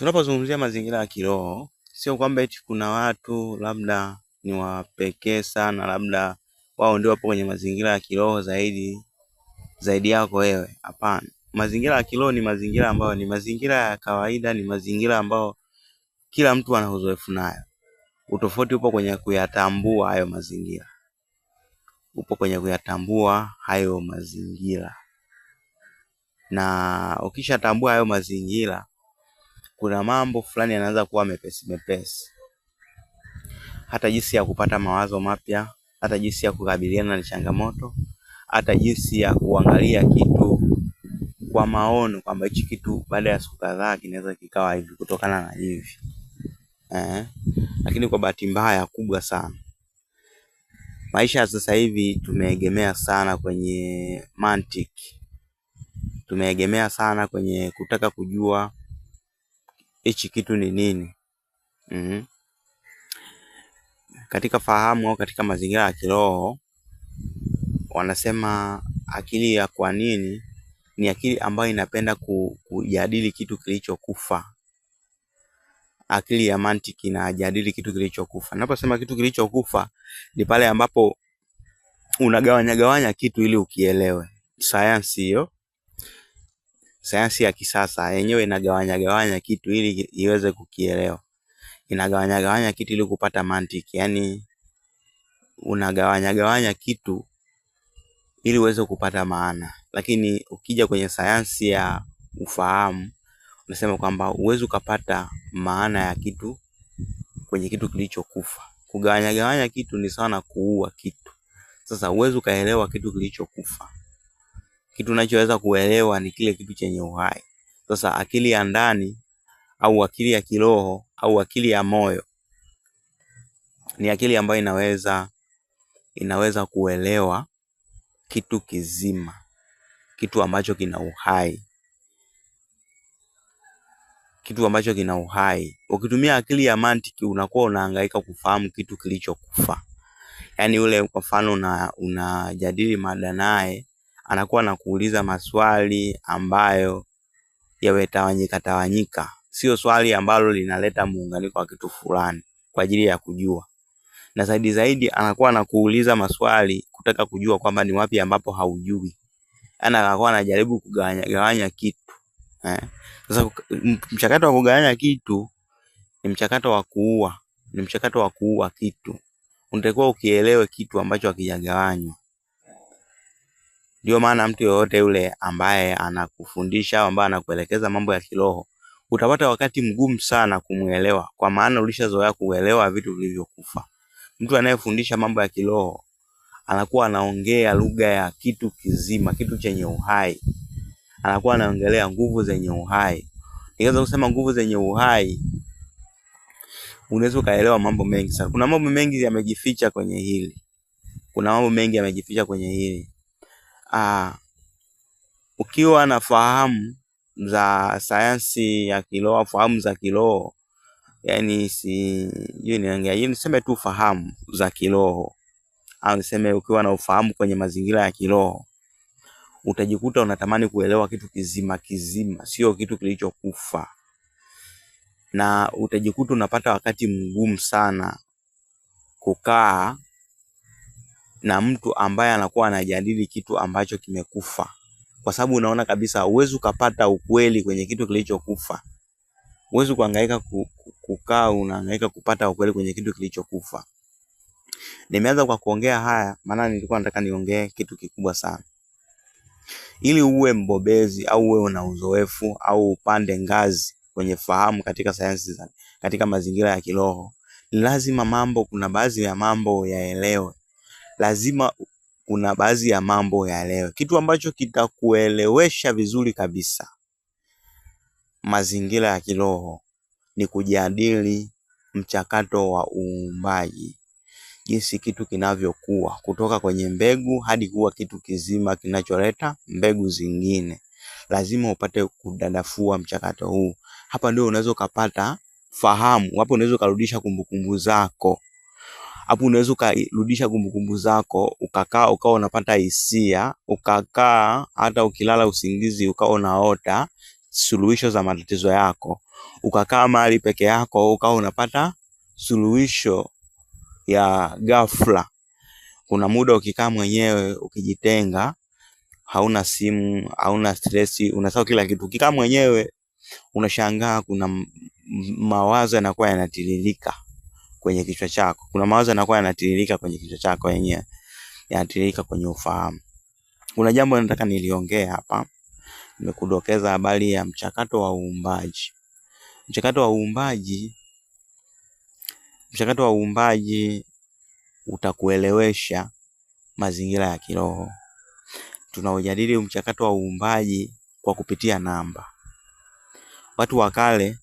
Tunapozungumzia mazingira ya kiroho, sio kwamba eti kuna watu labda ni wapekee sana, labda wao ndio wapo kwenye mazingira ya kiroho zaidi yako wewe. Hapana. Mazingira ya kiroho ni mazingira ambayo ni mazingira ya kawaida, ni mazingira ambayo kila mtu ana uzoefu nayo. Utofauti upo kwenye kuyatambua hayo mazingira. Upo kwenye kuyatambua hayo mazingira. Na ukishatambua hayo mazingira, kuna mambo fulani yanaanza kuwa mepesi. Hata jinsi ya kupata mawazo mapya, hata jinsi ya kukabiliana na changamoto, hata jinsi ya kuangalia kitu kwa maono kwamba hichi kitu baada ya siku kadhaa kinaweza kikawa hivi kutokana na hivi. Lakini kwa bahati mbaya kubwa sana, maisha sasa hivi tumeegemea sana kwenye mantiki. Tumeegemea sana kwenye kutaka kujua hichi kitu ni nini. Katika fahamu au katika mazingira ya kiroho, wanasema akili ya kwa nini ni akili ambayo inapenda kujadili kitu kilichokufa. Akili ya mantiki inajadili kitu kilichokufa. Ninaposema kitu kilichokufa ni pale ambapo unagawanya kitu ili ukielewe. Sayansi hiyo, sayansi ya kisasa yenyewe inagawanya kitu ili iweze kukielewa. Inagawanya kitu ili kupata mantiki. Yaani unagawanya kitu ili uweze kupata maana. Lakini ukija kwenye sayansi ya ufahamu, unasema kwamba huwezi ukapata maana ya kitu kwenye kitu kilichokufa. Kugawanya kitu ni sawa na kuua kitu. Sasa huwezi ukaelewa kitu kilichokufa. Kitu unachoweza kuelewa ni kile kitu chenye uhai. Sasa akili ya ndani au akili ya kiroho au akili ya moyo ni akili ambayo inaweza kuelewa kitu kizima, kitu ambacho kina uhai. Kitu ambacho kina uhai. Ukitumia akili ya mantiki unakuwa unahangaika kufahamu kitu kilichokufa. Yaani ule kwa mfano unajadili mada naye, anakuwa anakuuliza maswali ambayo yametawanyika. Sio swali ambalo linaleta muunganiko wa kitu fulani kwa ajili ya kujua. Na zaidi anakuwa anakuuliza maswali kutaka kujua kwamba ni wapi ambapo haujui. Anakuwa anajaribu kugawanya kitu. Sasa mchakato wa kugawanya kitu ni mchakato wa kuua. Ni mchakato wa kuua kitu. Unatakiwa ukielewe kitu ambacho hakijagawanywa. Ndio maana mtu yoyote yule ambaye anakufundisha au ambaye anakuelekeza mambo ya kiroho, utapata wakati mgumu sana kumuelewa, kwa maana ulishazoea kuelewa vitu vilivyokufa. Mtu anayefundisha mambo ya kiroho anakuwa anaongea lugha ya kitu kizima, kitu chenye uhai. Anakuwa anaongelea nguvu zenye uhai. Nikianza kusema nguvu zenye uhai, unaweza ukaelewa mambo mengi sana. Kuna mambo mengi yamejificha kwenye hili. Ukiwa na fahamu za sayansi ya kiroho, fahamu za kiroho, yani niseme tu fahamu za kiroho, au niseme ukiwa na ufahamu kwenye mazingira ya kiroho, utajikuta unatamani kuelewa kitu kizima, sio kitu kilichokufa. Na utajikuta unapata wakati mgumu sana kukaa na mtu ambaye anakuwa anajadili kitu ambacho kimekufa, kwa sababu unaona kabisa huwezi ukapata ukweli kwenye kitu kilichokufa. Huwezi kuhangaika kukaa unahangaika kupata ukweli kwenye kitu kilichokufa. Nimeanza kwa kuongea haya maana nilikuwa nataka niongee kitu kikubwa sana. Ili uwe mbobezi au uwe una uzoefu au upande ngazi kwenye fahamu katika sayansi katika mazingira ya kiroho, lazima kuna baadhi ya mambo yaelewe. Kitu ambacho kitakuelewesha vizuri kabisa mazingira ya kiroho ni kujadili mchakato wa uumbaji. Jinsi kitu kinavyokuwa kutoka kwenye mbegu hadi kuwa kitu kizima kinacholeta mbegu zingine. Lazima upate kudadafua mchakato huu. Hapa ndio unaweza kupata fahamu. Hapo unaweza kurudisha kumbukumbu zako. Ukakaa unapata hisia, ukakaa hata ukilala usingizi ukawa unaota suluhisho za matatizo yako, ukakaa mahali peke yako ukawa unapata suluhisho ya ghafla. Kuna muda ukikaa mwenyewe ukijitenga, hauna simu, hauna stress, unasahau kila kitu. Ukikaa mwenyewe unashangaa kuna mawazo yanakuwa yanatiririka kwenye kichwa chako. Kuna mawazo yanakuwa yanatiririka kwenye kichwa chako yenyewe, yanatiririka kwenye ufahamu. Kuna jambo nataka niliongea hapa. Nimekudokeza habari ya mchakato wa uumbaji. Mchakato wa uumbaji utakuelewesha mazingira ya kiroho. Tunaujadili mchakato wa uumbaji kwa kupitia namba. Watu wa kale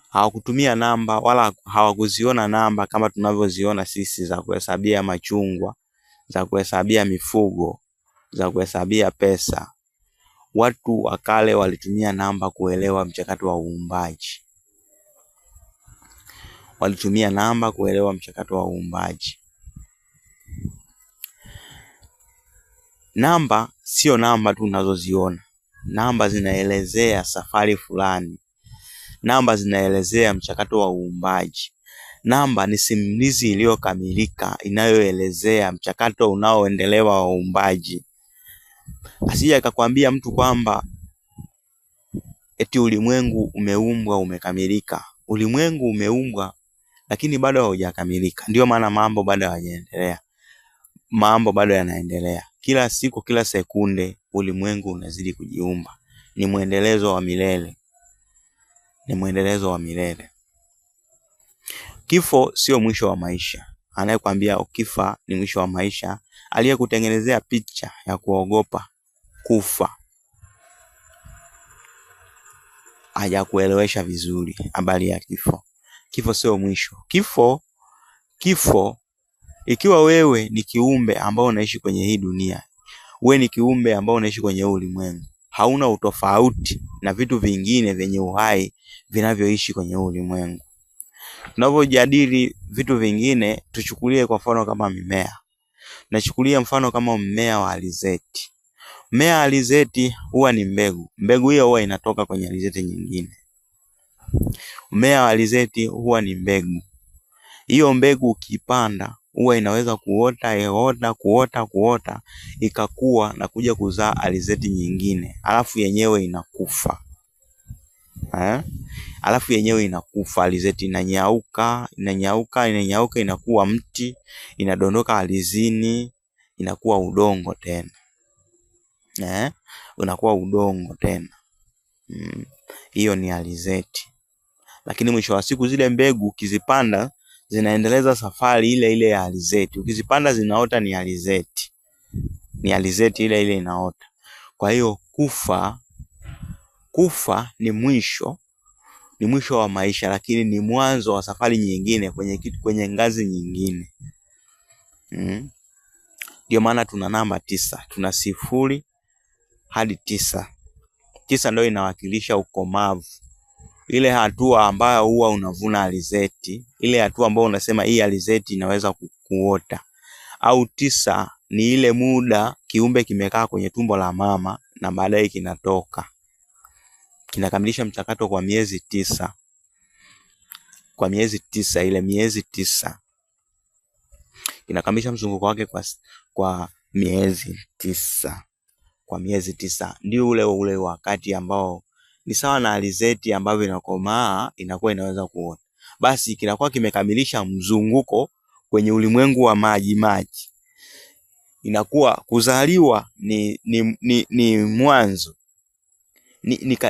hawakutumia namba wala hawakuziona namba kama tunavyoziona sisi, za kuhesabia machungwa, za kuhesabia mifugo, za kuhesabia pesa. Watu wa kale walitumia namba kuelewa mchakato wa uumbaji. Namba sio namba tu unazoziona. Namba zinaelezea safari fulani. Namba zinaelezea mchakato wa uumbaji. Namba ni simulizi iliyokamilika inayoelezea mchakato unaoendelea wa uumbaji. Asije akakwambia mtu kwamba eti ulimwengu umeumbwa umekamilika. Ulimwengu umeumbwa lakini bado haujakamilika. Ndio maana mambo bado hayajaendelea. Mambo bado yanaendelea. Kila siku, kila sekunde ulimwengu unazidi kujiumba. Ni mwendelezo wa milele. Kifo sio mwisho wa maisha. Anayekwambia ukifa ni mwisho wa maisha, aliyekutengenezea picha ya kuogopa kufa, hajakuelewesha vizuri habari ya kifo. Kifo sio mwisho. Kifo ikiwa wewe ni kiumbe ambao unaishi kwenye hii dunia, wewe ni kiumbe ambao unaishi kwenye ulimwengu, hauna utofauti na vitu vingine vyenye uhai vinavyoishi kwenye ulimwengu. Tunapojadili vitu vingine, tuchukulie kwa mfano kama mimea. Nachukulia mfano kama mmea wa alizeti. Mmea wa alizeti huwa ni mbegu. Mbegu hiyo huwa inatoka kwenye alizeti nyingine. Mmea wa alizeti huwa ni mbegu. Hiyo mbegu ukipanda huwa inaweza kuota ikakua na kuja kuzaa alizeti nyingine. Alafu yenyewe inakufa. Alizeti inanyauka, inakuwa mti, inadondoka alizini, inakuwa udongo tena. Unakuwa udongo tena. Hiyo ni alizeti. Lakini mwisho wa siku zile mbegu ukizipanda zinaendeleza safari ile ile ya alizeti. Ukizipanda zinaota ni alizeti. Ni alizeti ile ile inaota. Kwa hiyo kufa ni mwisho wa maisha, lakini ni mwanzo wa safari nyingine kwenye ngazi nyingine. Ndio maana tuna namba 9. Tuna 0 hadi 9. 9 ndio inawakilisha ukomavu. Ile hatua ambayo huwa unavuna alizeti, ile hatua ambayo unasema hii alizeti inaweza kuota. Au 9 ni ile muda kiumbe kimekaa kwenye tumbo la mama na baadaye kinatoka. Kinakamilisha mchakato kwa miezi 9. Kwa miezi 9, ile miezi 9 inakamilisha mzunguko wake kwa miezi 9. Kwa miezi 9 ndio ule wakati ambao ni sawa na alizeti ambavyo inakomaa, inakuwa inaweza kuota. Basi kinakuwa kimekamilisha mzunguko kwenye ulimwengu wa maji. Inakuwa kuzaliwa ni mwanzo.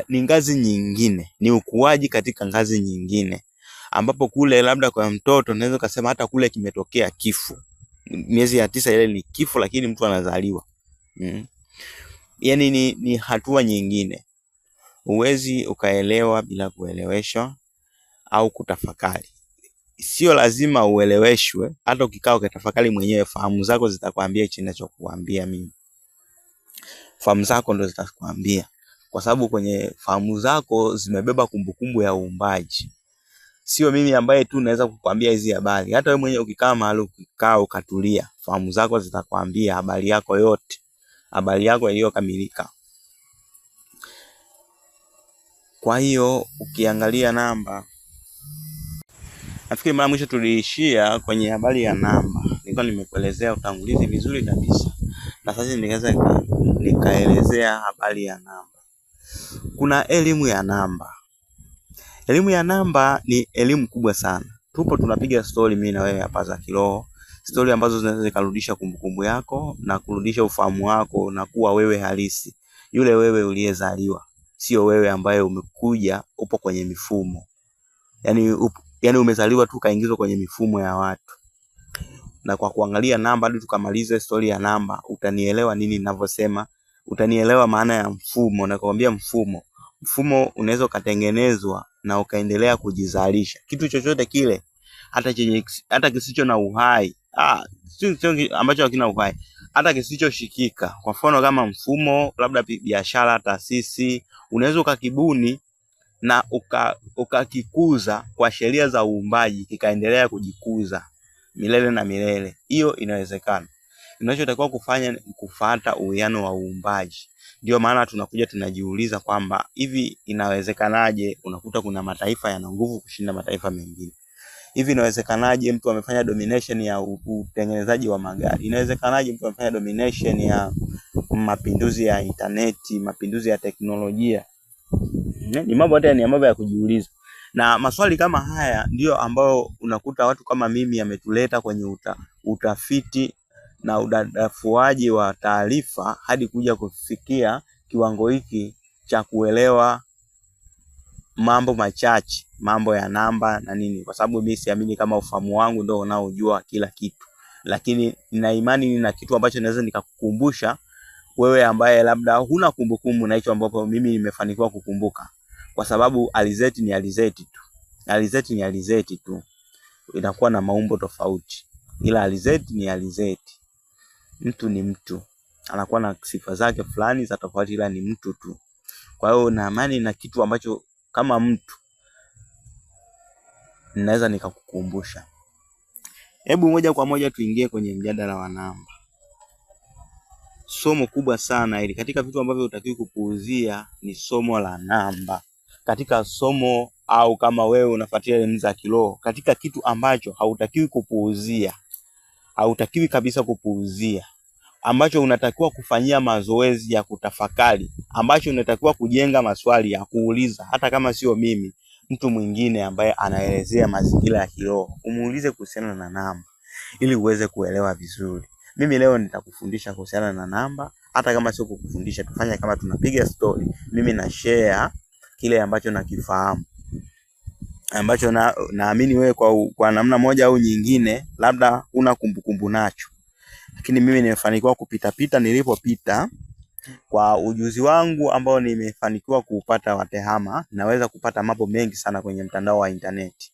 Ni ngazi nyingine, ni ukuaji katika ngazi nyingine, ambapo kule labda kwa mtoto naweza kusema hata kule kimetokea kifo. Miezi ya 9 ile ni kifo, lakini mtu anazaliwa. Yaani ni hatua nyingine. Huwezi ukaelewa bila kueleweshwa au kutafakari. Sio lazima ueleweshwe, hata ukikaa ukatafakari mwenyewe, fahamu zako zitakwambia hicho ninachokuambia mimi. Fahamu zako ndo zitakwambia, kwa sababu kwenye fahamu zako zimebeba kumbukumbu ya uumbaji. Sio mimi ambaye tu naweza kukwambia hizi habari. Hata wewe mwenyewe ukikaa mahali ukatulia, fahamu zako zitakwambia habari yako yote, habari yako iliyokamilika. Kwa hiyo ukiangalia namba, nafikiri mara mwisho tuliishia kwenye habari ya namba. Nilikuwa nimekuelezea utangulizi vizuri kabisa, na sasa nikaelezea habari ya namba. Kuna elimu ya namba. Elimu ya namba ni elimu kubwa sana. Tupo tunapiga story mimi na wewe hapa za kiroho, story ambazo zinaweza zikarudisha kumbukumbu yako na kurudisha ufahamu wako na kuwa wewe halisi, yule wewe uliyezaliwa, sio wewe ambaye umekuja upo kwenye mifumo. Yani umezaliwa tu kaingizwa kwenye mifumo ya watu. Na kwa kuangalia namba hadi tukamalize story ya namba, utanielewa nini ninavyosema, utanielewa maana ya mfumo. Na kuambia mfumo unaweza kutengenezwa na ukaendelea kujizalisha. Kitu chochote kile, hata kisicho na uhai, sio ambacho hakina uhai, hata kisichoshikika. Kwa mfano kama mfumo, labda biashara, taasisi, unaweza ukakibuni na ukakikuza kwa sheria za uumbaji, kikaendelea kujikuza milele na milele. Hiyo inawezekana. Unachotakiwa kufanya ni kufuata uwiano wa uumbaji. Ndio maana tunakuja tunajiuliza kwamba hivi inawezekanaje unakuta kuna mataifa yana nguvu kushinda mataifa mengine? Hivi inawezekanaje mtu amefanya domination ya utengenezaji wa magari? Inawezekanaje mtu amefanya domination ya mapinduzi ya interneti, mapinduzi ya teknolojia? Ni mambo ya kujiuliza. Na maswali kama haya ndio ambao unakuta watu kama mimi yametuleta kwenye utafiti na udadafuaji wa taarifa hadi kuja kufikia kiwango hiki cha kuelewa mambo machache, mambo ya namba na nini. Kwa sababu mimi siamini kama ufahamu wangu ndio unaojua kila kitu, lakini nina imani nina kitu ambacho naweza nikakukumbusha wewe ambaye labda huna kumbukumbu na hicho ambapo mimi nimefanikiwa kukumbuka. Kwa sababu alizeti ni alizeti tu. Alizeti ni alizeti tu. Inakuwa na maumbo tofauti, ila alizeti ni alizeti. Mtu ni mtu, anakuwa na sifa zake fulani za tofauti, ila ni mtu tu. Kwa hiyo naamini na kitu ambacho kama mtu ninaweza nikakukumbusha. Hebu moja kwa moja tuingie kwenye mjadala wa namba. Somo kubwa sana ili katika vitu ambavyo hutakiwi kupuuzia ni somo la namba. Katika somo au kama wewe unafuatilia elimu za kiroho, katika kitu ambacho hautakiwi kupuuzia, hautakiwi kabisa kupuuzia, ambacho unatakiwa kufanyia mazoezi ya kutafakari, ambacho unatakiwa kujenga maswali ya kuuliza, hata kama sio mimi, mtu mwingine ambaye anaelezea mazingira ya kiroho, umuulize kuhusiana na namba ili uweze kuelewa vizuri. Mimi leo nitakufundisha kuhusiana na namba, hata kama sio kukufundisha, tufanye kama tunapiga story. Mimi na share kile ambacho nakifahamu, ambacho naamini wewe kwa namna moja au nyingine labda una kumbukumbu nacho, lakini mimi nimefanikiwa kupita nilipopita. Kwa ujuzi wangu ambao nimefanikiwa kupata wa TEHAMA, naweza kupata mambo mengi sana kwenye mtandao wa internet,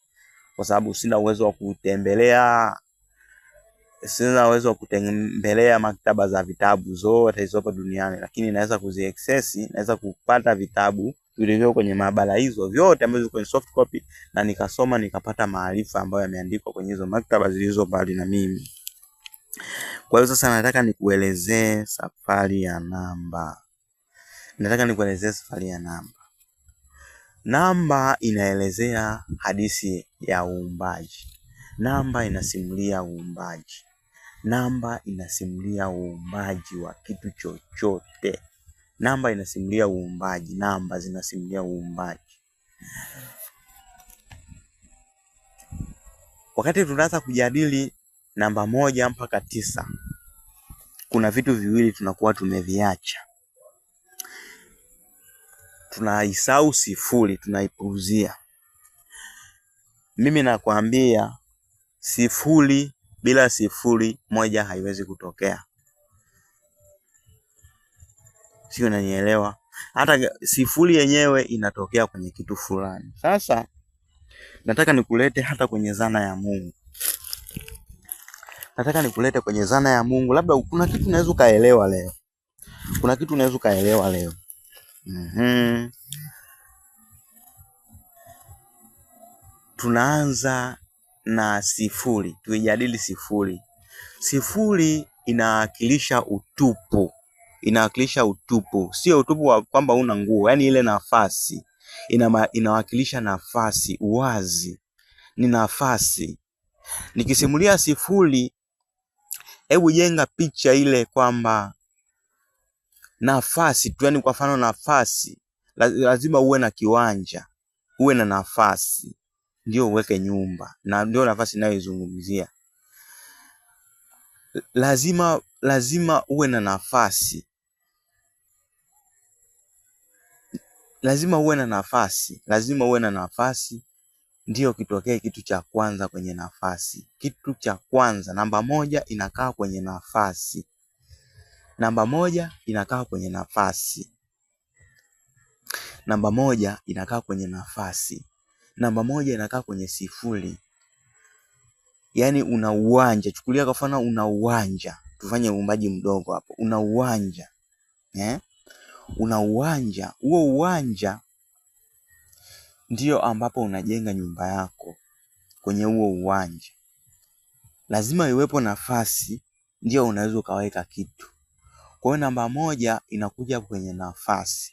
kwa sababu sina uwezo wa kutembelea maktaba za vitabu zote zilizopo duniani, lakini naweza kuziaccess, naweza kupata vitabu vilivyo kwenye maabara hizo vyote ambazo kwenye soft copy, na nikasoma nikapata maarifa ambayo yameandikwa kwenye hizo maktaba zilizo mbali na mimi. Kwa hiyo sasa nataka nikuelezee safari ya namba. Namba inaelezea hadithi ya uumbaji. Namba inasimulia uumbaji. Namba inasimulia uumbaji wa kitu chochote. Namba inasimulia uumbaji. Namba zinasimulia uumbaji. Wakati tunaanza kujadili namba 1 mpaka 9, kuna vitu viwili tunakuwa tumeviacha. Tunaisahau sifuri, tunaipuuzia. Mimi nakwambia sifuri bila sifuri 1 haiwezi kutokea. Sio, unanielewa? Hata sifuri yenyewe inatokea kwenye kitu fulani. Sasa nataka nikulete hata kwenye zana ya Mungu. Labda kuna kitu unaweza kaelewa leo. Tunaanza na sifuri, tuijadili sifuri. Sifuri inawakilisha utupu. Sio utupu wa kwamba una nguo, yani ile nafasi. inawakilisha nafasi, uwazi, ni nafasi. Nikisimulia sifuri, hebu jenga picha ile kwamba nafasi tu, yani kwa mfano nafasi, lazima uwe na kiwanja, uwe na nafasi ndio uweke nyumba, na ndio nafasi ninayoizungumzia. Lazima uwe na nafasi, lazima uwe na nafasi ndio kitokee kitu cha kwanza kwenye nafasi. Kitu cha kwanza, namba moja inakaa kwenye nafasi. Namba moja inakaa kwenye nafasi. Namba moja inakaa kwenye nafasi. Namba moja inakaa kwenye sifuri. Yaani una uwanja, chukulia kwa mfano una uwanja. Tufanye uumbaji mdogo hapo. Una uwanja. Una uwanja. Huo uwanja ndio ambapo unajenga nyumba yako. Kwenye huo uwanja lazima iwepo nafasi, ndio unaweza ukaweka kitu. Kwa hiyo namba moja inakuja kwenye nafasi.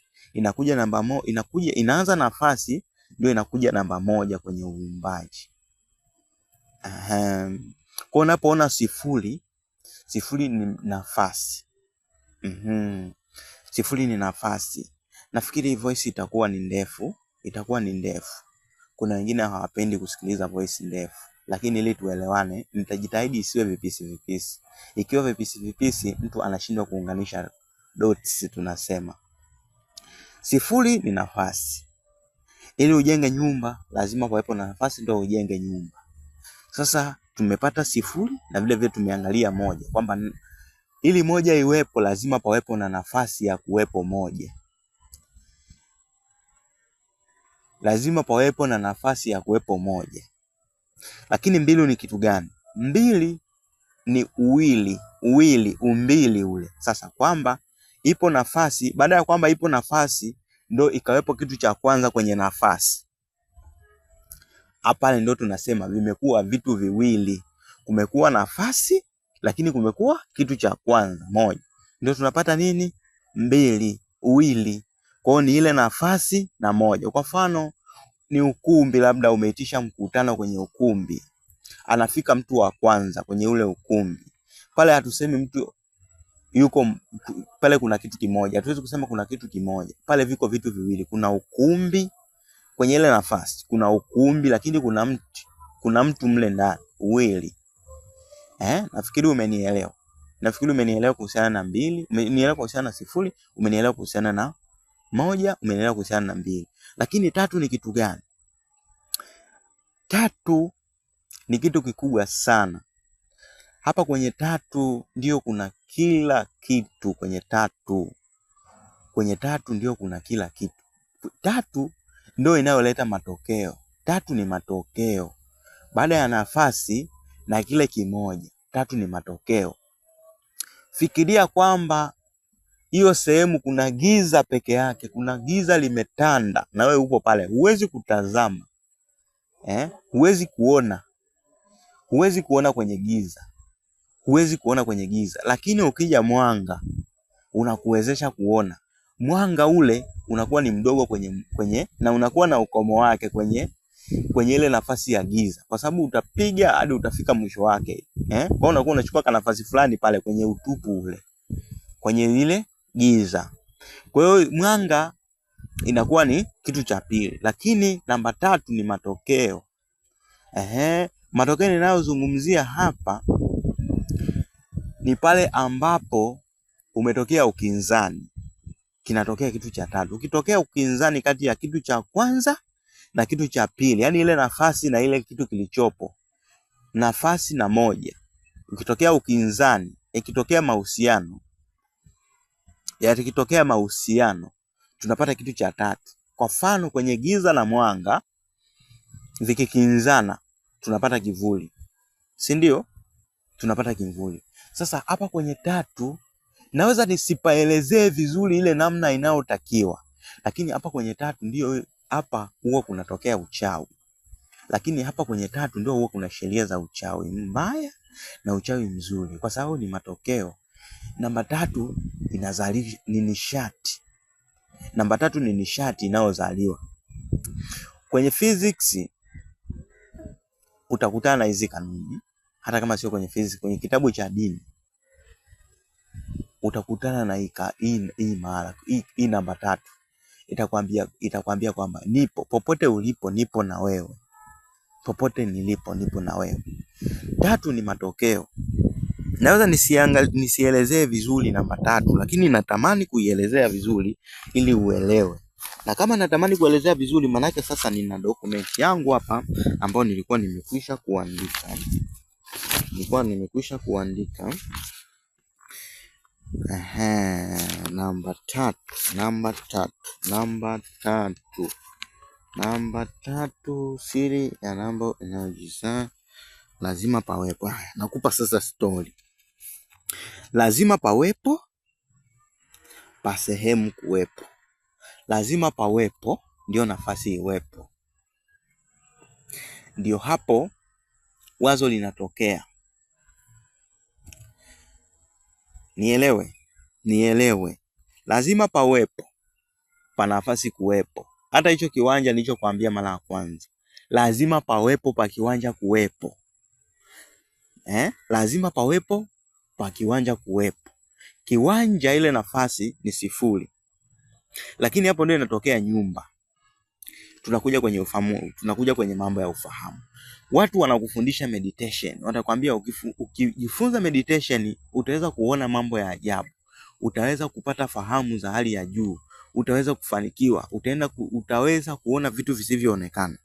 Inaanza nafasi ndio inakuja namba moja kwenye uumbaji. Kwa unapoona sifuri ni nafasi. Sifuri ni nafasi. Nafikiri voice itakuwa ni ndefu. Kuna wengine hawapendi kusikiliza voice ndefu, lakini ili tuelewane, nitajitahidi isiwe vipisi. Ikiwa vipisi mtu anashindwa kuunganisha dots. Tunasema sifuri ni nafasi. Ili ujenge nyumba lazima pawepo na nafasi ndio ujenge nyumba. Sasa tumepata sifuri na vile vile tumeangalia moja, kwamba ili moja iwepo lazima pawepo na nafasi ya kuwepo moja. Lazima pawepo na nafasi ya kuwepo moja. Lakini mbili ni kitu gani? Mbili ni umbili ule. Sasa kwamba ipo nafasi, baada ya kwamba ipo nafasi ndio ikawepo kitu cha kwanza kwenye nafasi. Hapa ndio tunasema vimekuwa vitu viwili. Kumekuwa nafasi lakini kumekuwa kitu cha kwanza moja. Ndio tunapata nini? Mbili, uwili. Kwa hiyo ni ile nafasi na moja. Kwa mfano ni ukumbi, labda umeitisha mkutano kwenye ukumbi. Anafika mtu wa kwanza kwenye ule ukumbi. Pale hatusemi mtu yuko pale, kuna kitu kimoja. Hatuwezi kusema kuna kitu kimoja. Pale viko vitu viwili. Kuna ukumbi kwenye ile nafasi. Kuna ukumbi lakini kuna mtu mle ndani, uwili. Nafikiri umenielewa kuhusiana na mbili, umenielewa kuhusiana na sifuri, umenielewa kuhusiana na moja, umenielewa kuhusiana na mbili. Lakini tatu ni kitu gani? Tatu ni kitu kikubwa sana. Hapa kwenye tatu ndio kuna kila kitu. Kwenye tatu ndio kuna kila kitu. Tatu ndio inayoleta matokeo. Tatu ni matokeo. Baada ya nafasi na kile kimoja, tatu ni matokeo. Fikiria kwamba hiyo sehemu kuna giza peke yake, kuna giza limetanda na wewe upo pale, huwezi kutazama. Huwezi kuona kwenye giza. Lakini ukija mwanga unakuwezesha kuona. Mwanga ule unakuwa ni mdogo kwenye na unakuwa na ukomo wake kwenye ile nafasi ya giza, kwa sababu utapiga hadi utafika mwisho wake. Kwa unakuwa unachukua nafasi fulani pale kwenye utupu ule, kwenye ile giza. Kwa hiyo mwanga inakuwa ni kitu cha pili. Lakini namba tatu ni matokeo. Matokeo ninayozungumzia hapa ni pale ambapo umetokea ukinzani, kinatokea kitu cha tatu. Ukitokea ukinzani kati ya kitu cha kwanza na kitu cha pili, yani ile nafasi na ile kitu kilichopo, nafasi na moja. Ukitokea ukinzani, ikitokea mahusiano, tunapata kitu cha tatu. Kwa mfano kwenye giza na mwanga vikikinzana, tunapata kivuli. Si ndio? Tunapata kivuli. Sasa hapa kwenye tatu naweza nisipaelezee vizuri ile namna inayotakiwa, lakini hapa kwenye tatu ndio hapa huwa kunatokea uchawi. Lakini hapa kwenye tatu ndio huwa kuna sheria za uchawi mbaya na uchawi mzuri, kwa sababu ni matokeo. Namba tatu ni nishati. Namba tatu ni nishati inayozaliwa. Kwenye physics utakutana na hizi kanuni, hata kama sio kwenye physics, kwenye kitabu cha dini utakutana na hii namba 3. Itakwambia kwamba nipo popote ulipo, nipo na wewe. Popote nilipo, nipo na wewe. 3 ni matokeo. Naweza nisielezee vizuri namba 3, lakini natamani kuielezea vizuri ili uelewe. Na kama natamani kuelezea vizuri, manake sasa nina document yangu hapa ambayo nilikuwa nimekwisha kuandika. Namba 3, siri ya namba inayojizaa lazima pawepo. Nakupa sasa story. Lazima pawepo pa sehemu kuwepo. Lazima pawepo ndio nafasi iwepo. Ndio hapo wazo linatokea. Nielewe. Lazima pawepo pa nafasi kuwepo. Hata hicho kiwanja nilichokuambia mara ya kwanza. Lazima pawepo pa kiwanja kuwepo. Lazima pawepo pa kiwanja kuwepo. Kiwanja, ile nafasi ni 0. Lakini hapo ndio inatokea nyumba. Tunakuja kwenye ufahamu, tunakuja kwenye mambo ya ufahamu. Watu wanakufundisha meditation. Watakwambia ukijifunza meditation utaweza kuona mambo ya ajabu. Utaweza kupata fahamu za hali ya juu. Utaweza kufanikiwa. Utaweza kuona vitu visivyoonekana.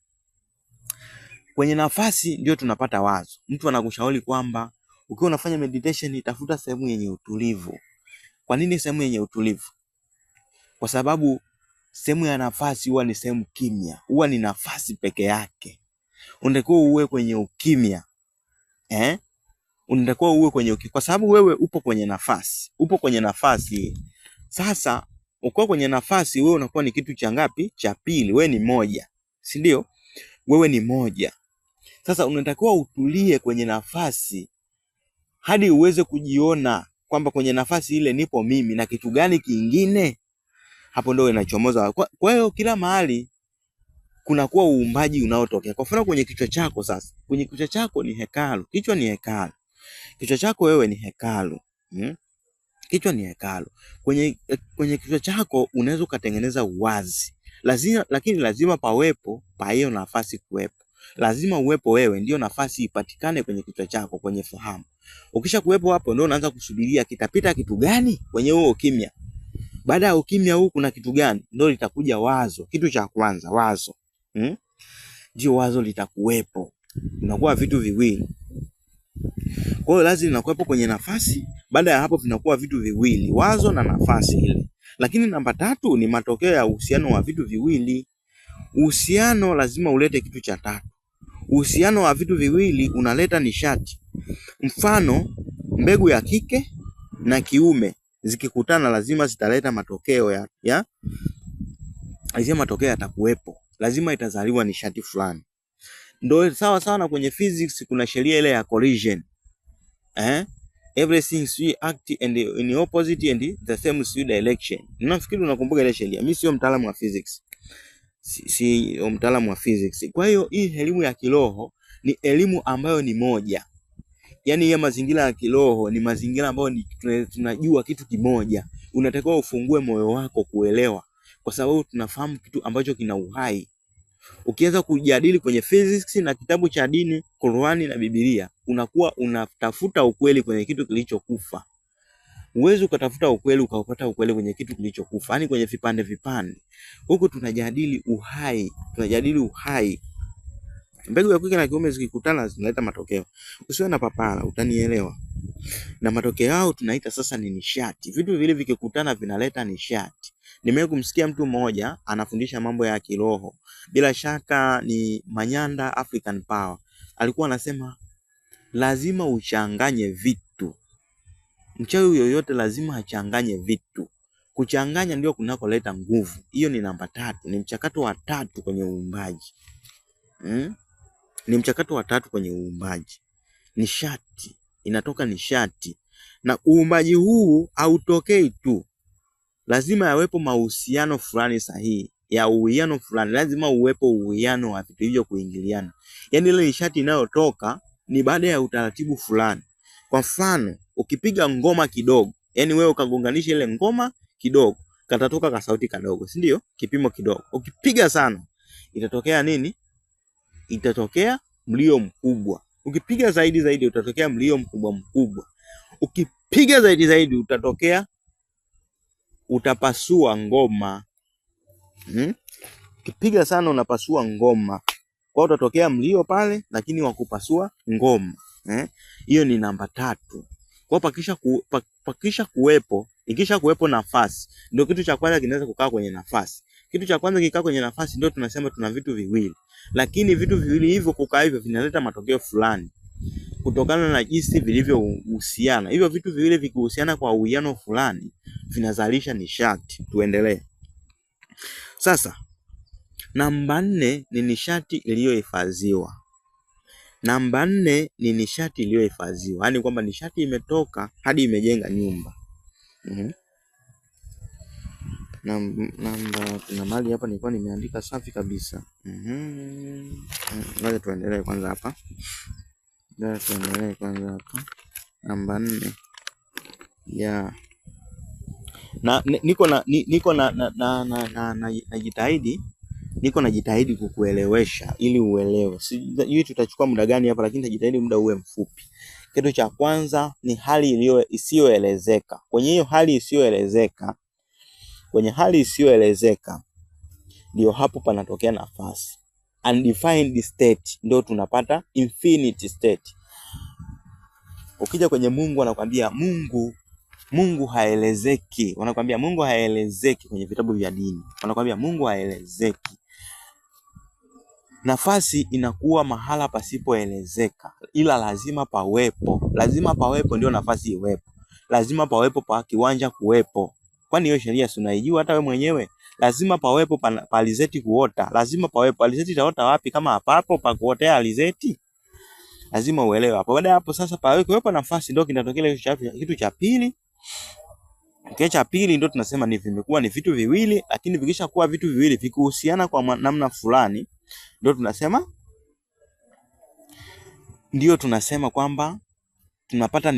Kwenye nafasi ndio tunapata wazo. Mtu anakushauri kwamba ukiwa unafanya meditation tafuta sehemu yenye utulivu. Kwa nini sehemu yenye utulivu? Kwa sababu sehemu ya nafasi huwa ni sehemu kimya. Huwa ni nafasi peke yake. Unatakiwa uwe kwenye ukimya. Unatakiwa uwe kwenye ukimya. Kwa sababu wewe upo kwenye nafasi. Sasa ukiwa kwenye nafasi, wewe unakuwa ni kitu cha ngapi? Cha pili. Wewe ni moja. Si ndio? Wewe ni moja. Sasa unatakiwa utulie kwenye nafasi hadi uweze kujiona kwamba kwenye nafasi ile nipo mimi na kitu gani kingine. Hapo ndio inachomoza. Kwa hiyo kila mahali kunakuwa uumbaji unaotokea. Kwa mfano kwenye kichwa chako sasa. Kwenye kichwa chako ni hekalu. Kichwa ni hekalu. Kichwa chako wewe ni hekalu. Kichwa ni hekalu. Kwenye kichwa chako unaweza kutengeneza uwazi. Lakini lazima pawepo pa hiyo nafasi kuwepo. Lazima uwepo wewe, ndio nafasi ipatikane kwenye kichwa chako, kwenye fahamu. Ukisha kuwepo hapo ndio unaanza kusubiria kitapita kitu gani kwenye huo ukimya. Baada ya ukimya huu kuna kitu gani? Ndio litakuja wazo. Kitu cha kwanza wazo. Ndio wazo litakuwepo. Unakuwa vitu viwili. Kwa hiyo lazima inakuwepo kwenye nafasi. Baada ya hapo vinakuwa vitu viwili, wazo na nafasi ile. Lakini namba 3 ni matokeo ya uhusiano wa vitu viwili. Uhusiano lazima ulete kitu cha 3. Uhusiano wa vitu viwili unaleta nishati. Mfano, mbegu ya kike na kiume zikikutana lazima zitaleta matokeo lazima matokeo yatakuwepo. Lazima itazaliwa nishati fulani. Ndio sawa na kwenye physics kuna sheria ile ya collision. Everything should act in opposite and the same direction. Nafikiri unakumbuka ile sheria. Mimi sio mtaalamu wa physics. Si mtaalamu wa physics. Kwa hiyo hii elimu ya kiroho ni elimu ambayo ni moja. Yaani ya mazingira ya kiroho ni mazingira ambayo tunajua kitu kimoja. Unatakiwa ufungue moyo wako kuelewa, kwa sababu tunafahamu kitu ambacho kina uhai. Ukianza kujadili kwenye physics na kitabu cha dini, Qur'ani na Biblia, unakuwa unatafuta ukweli kwenye kitu kilichokufa. Uwezo ukatafuta ukweli ukapata ukweli kwenye kitu kilichokufa, yani kwenye vipande. Huko tunajadili uhai. Mbegu ya kike na kiume zikikutana zinaleta matokeo. Usiwe na papara, utanielewa. Na matokeo yao tunaita sasa ni nishati. Vitu vile vikikutana vinaleta nishati. Nimewahi kumsikia mtu mmoja anafundisha mambo ya kiroho. Bila shaka ni Manyanda African Power. Alikuwa anasema lazima uchanganye vitu. Mchawi yoyote lazima achanganye vitu. Kuchanganya ndio kunakoleta nguvu. Hiyo ni namba 3, ni mchakato wa 3 kwenye uumbaji. Ni mchakato wa 3 kwenye uumbaji. Nishati, inatoka nishati. Na uumbaji huu hautokei tu. Lazima yawepo mahusiano fulani sahihi. ya uwiano fulani, lazima uwepo uwiano wa vitu hivyo kuingiliana. Yaani ile nishati inayotoka ni baada ya utaratibu fulani. Kwa mfano, ukipiga ngoma kidogo, yaani wewe ukagonganisha ile ngoma kidogo, katatoka kasauti kadogo, si ndio? Kipimo kidogo. Ukipiga sana, itatokea nini? Itatokea mlio mkubwa. Ukipiga zaidi utatokea mlio mkubwa. Ukipiga zaidi utapasua ngoma. Ukipiga sana unapasua ngoma. Kwa hiyo utatokea mlio pale lakini wa kupasua ngoma. Hiyo ni namba 3. Kwa hiyo ikisha kuwepo nafasi, ndio kitu cha kwanza kinaweza kukaa kwenye nafasi. Kitu cha kwanza kikaa kwenye nafasi ndio tunasema tuna vitu viwili. Lakini vitu viwili hivyo kukaa hivyo vinaleta matokeo fulani kutokana na jinsi vilivyohusiana. Hivyo vitu viwili vikihusiana kwa uwiano fulani vinazalisha nishati. Tuendelee. Sasa namba 4 ni nishati iliyohifadhiwa. Namba 4 ni nishati iliyohifadhiwa. Yaani kwamba nishati imetoka hadi imejenga nyumba. Namba kuna mahali hapa nilikuwa nimeandika safi kabisa. Ngoja tuendelee kwanza hapa. Namba 4. Yeah. Niko najitahidi kukuelewesha ili uelewe. Sijui tutachukua muda gani hapa, lakini nitajitahidi muda uwe mfupi. Kitu cha kwanza ni hali isiyoelezeka. Kwenye hali isiyoelezeka ndio hapo panatokea nafasi. Undefined state ndio tunapata infinite state. Ukija kwenye Mungu anakuambia Mungu haelezeki. Wanakuambia Mungu haelezeki kwenye vitabu vya dini. Wanakuambia Mungu haelezeki. Nafasi inakuwa mahala pasipoelezeka, ila lazima pawepo. Lazima pawepo ndio nafasi iwepo. Lazima pawepo pa kiwanja kuwepo. Kwani hiyo sheria si unaijua hata wewe mwenyewe? Lazima pawepo pa alizeti kuota. Lazima pawepo. Alizeti itaota wapi kama hapapo pa kuotea alizeti? Lazima uelewe hapo. Baada ya hapo sasa pawepo nafasi ndio kinatokea kitu cha pili. Kitu cha pili ndio tunasema vimekuwa ni vitu viwili, lakini vikisha kuwa vitu viwili vikuhusiana kwa namna fulani ndio tunasema kwamba tunapata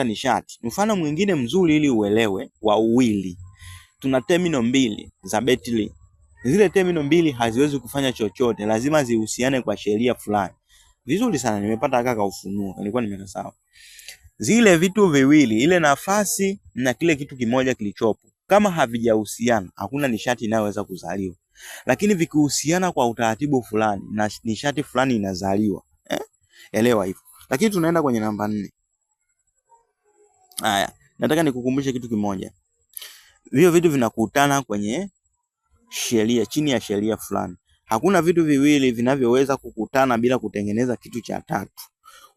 nishati. Mfano mwingine mzuri ili uelewe wa uwili. Tuna terminal 2 za betri. Zile terminal 2 haziwezi kufanya chochote, lazima zihusiane kwa sheria fulani. Vizuri sana, nimepata kaka ufunuo. Nilikuwa nimekasahau. Zile vitu viwili, ile nafasi na kile kitu kimoja kilichopo, kama havijahusiana, hakuna nishati inayoweza kuzaliwa. Lakini vikihusiana kwa utaratibu fulani na nishati fulani inazaliwa. Elewa hivyo. Lakini tunaenda kwenye namba 4. Haya, nataka nikukumbushe kitu kimoja. Vio vitu vinakutana kwenye sheria, chini ya sheria fulani. Hakuna vitu viwili vinavyoweza kukutana bila kutengeneza kitu cha tatu.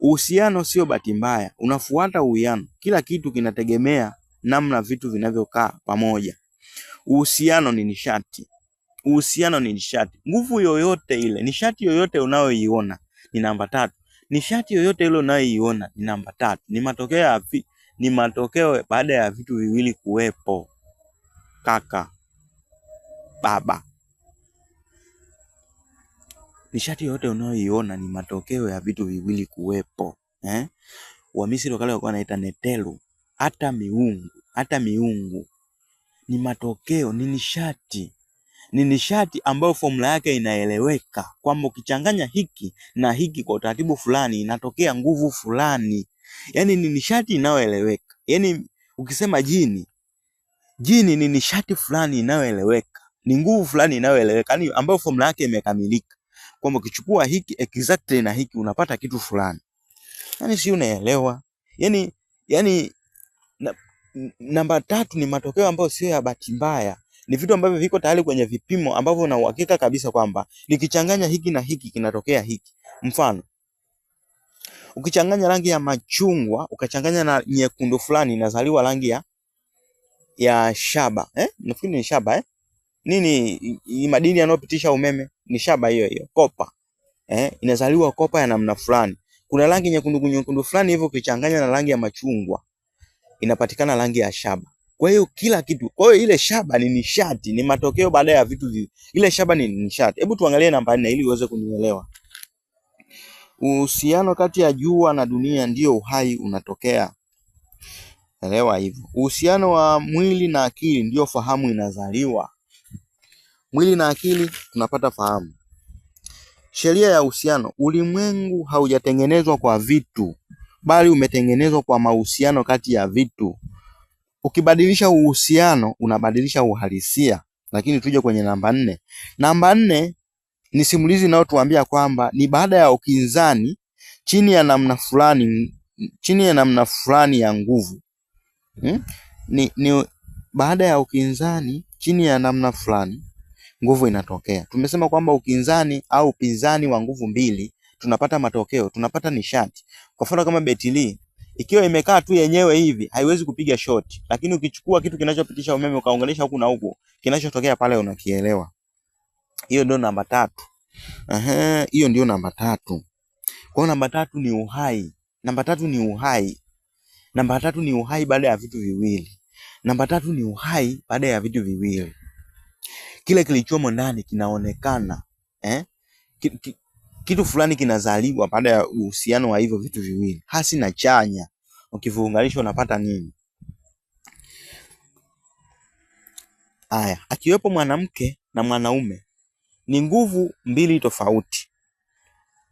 Uhusiano sio bahati mbaya, unafuata uwiano. Kila kitu kinategemea namna vitu vinavyokaa pamoja. Uhusiano ni nishati. Nguvu yoyote ile, nishati yoyote unayoiona ni namba 3. Nishati yoyote ile unayoiona ni namba 3. Ni matokeo baada ya vitu viwili kuwepo. Kaka, baba. Nishati yoyote unayoiona ni matokeo ya vitu viwili kuwepo. Wamisri wakale walikuwa wanaita netelu. Hata miungu ni matokeo, ni nishati. Ni nishati ambayo formula yake inaeleweka kwamba ukichanganya hiki na hiki kwa utaratibu fulani inatokea nguvu fulani. Yaani ni nishati inayoeleweka. Yaani ukisema jini ni nishati fulani inayoeleweka. Ni nguvu fulani inayoeleweka, yaani ambayo formula yake imekamilika. Kwamba ukichukua hiki exactly na hiki unapata kitu fulani. Yaani si unaelewa? Yaani namba 3 ni matokeo ambayo sio ya bahati mbaya. Ni vitu ambavyo viko tayari kwenye vipimo ambavyo una uhakika kabisa kwamba nikichanganya hiki na hiki kinatokea hiki. Mfano, ukichanganya rangi ya machungwa ukachanganya na nyekundu fulani inazaliwa rangi ya shaba. Nafikiri ni shaba. Nini madini yanayopitisha umeme ni shaba hiyo, kopa. Inazaliwa kopa ya namna fulani. Kuna rangi nyekundu fulani hivyo ukichanganya na rangi ya machungwa inapatikana rangi ya shaba. Kwa hiyo kila kitu, kwa hiyo ile shaba ni nishati, ni matokeo baada ya vitu viwili. Ile shaba ni nishati. Hebu tuangalie namba 4 ili uweze kunielewa. Uhusiano kati ya jua na dunia ndio uhai unatokea. Elewa hivyo. Uhusiano wa mwili na akili ndio fahamu inazaliwa. Mwili na akili tunapata fahamu. Sheria ya uhusiano, ulimwengu haujatengenezwa kwa vitu, bali umetengenezwa kwa mahusiano kati ya vitu. Ukibadilisha uhusiano, unabadilisha uhalisia. Lakini tuje kwenye namba 4. Namba 4 ni simulizi inayotuambia kwamba ni baada ya ukinzani chini ya namna fulani ya nguvu. Ni baada ya ukinzani chini ya namna fulani nguvu inatokea. Tumesema kwamba ukinzani au upinzani wa nguvu mbili tunapata matokeo, tunapata nishati. Kwa mfano kama betili ikiwa imekaa tu yenyewe hivi haiwezi kupiga shoti, lakini ukichukua kitu kinachopitisha umeme ukaunganisha huku na huku, kinachotokea pale unakielewa. Hiyo ndio namba 3. Hiyo ndio namba 3. Kwa hiyo namba 3 ni uhai. Namba 3 ni uhai. Namba 3 ni uhai baada ya vitu viwili. Namba 3 ni uhai baada ya vitu viwili. Kile kilichomo ndani kinaonekana. Kitu fulani kinazaliwa baada ya uhusiano wa hivyo vitu viwili. Hasi na chanya. Ukiviunganisha unapata nini? Haya, akiwepo mwanamke na mwanaume ni nguvu mbili tofauti.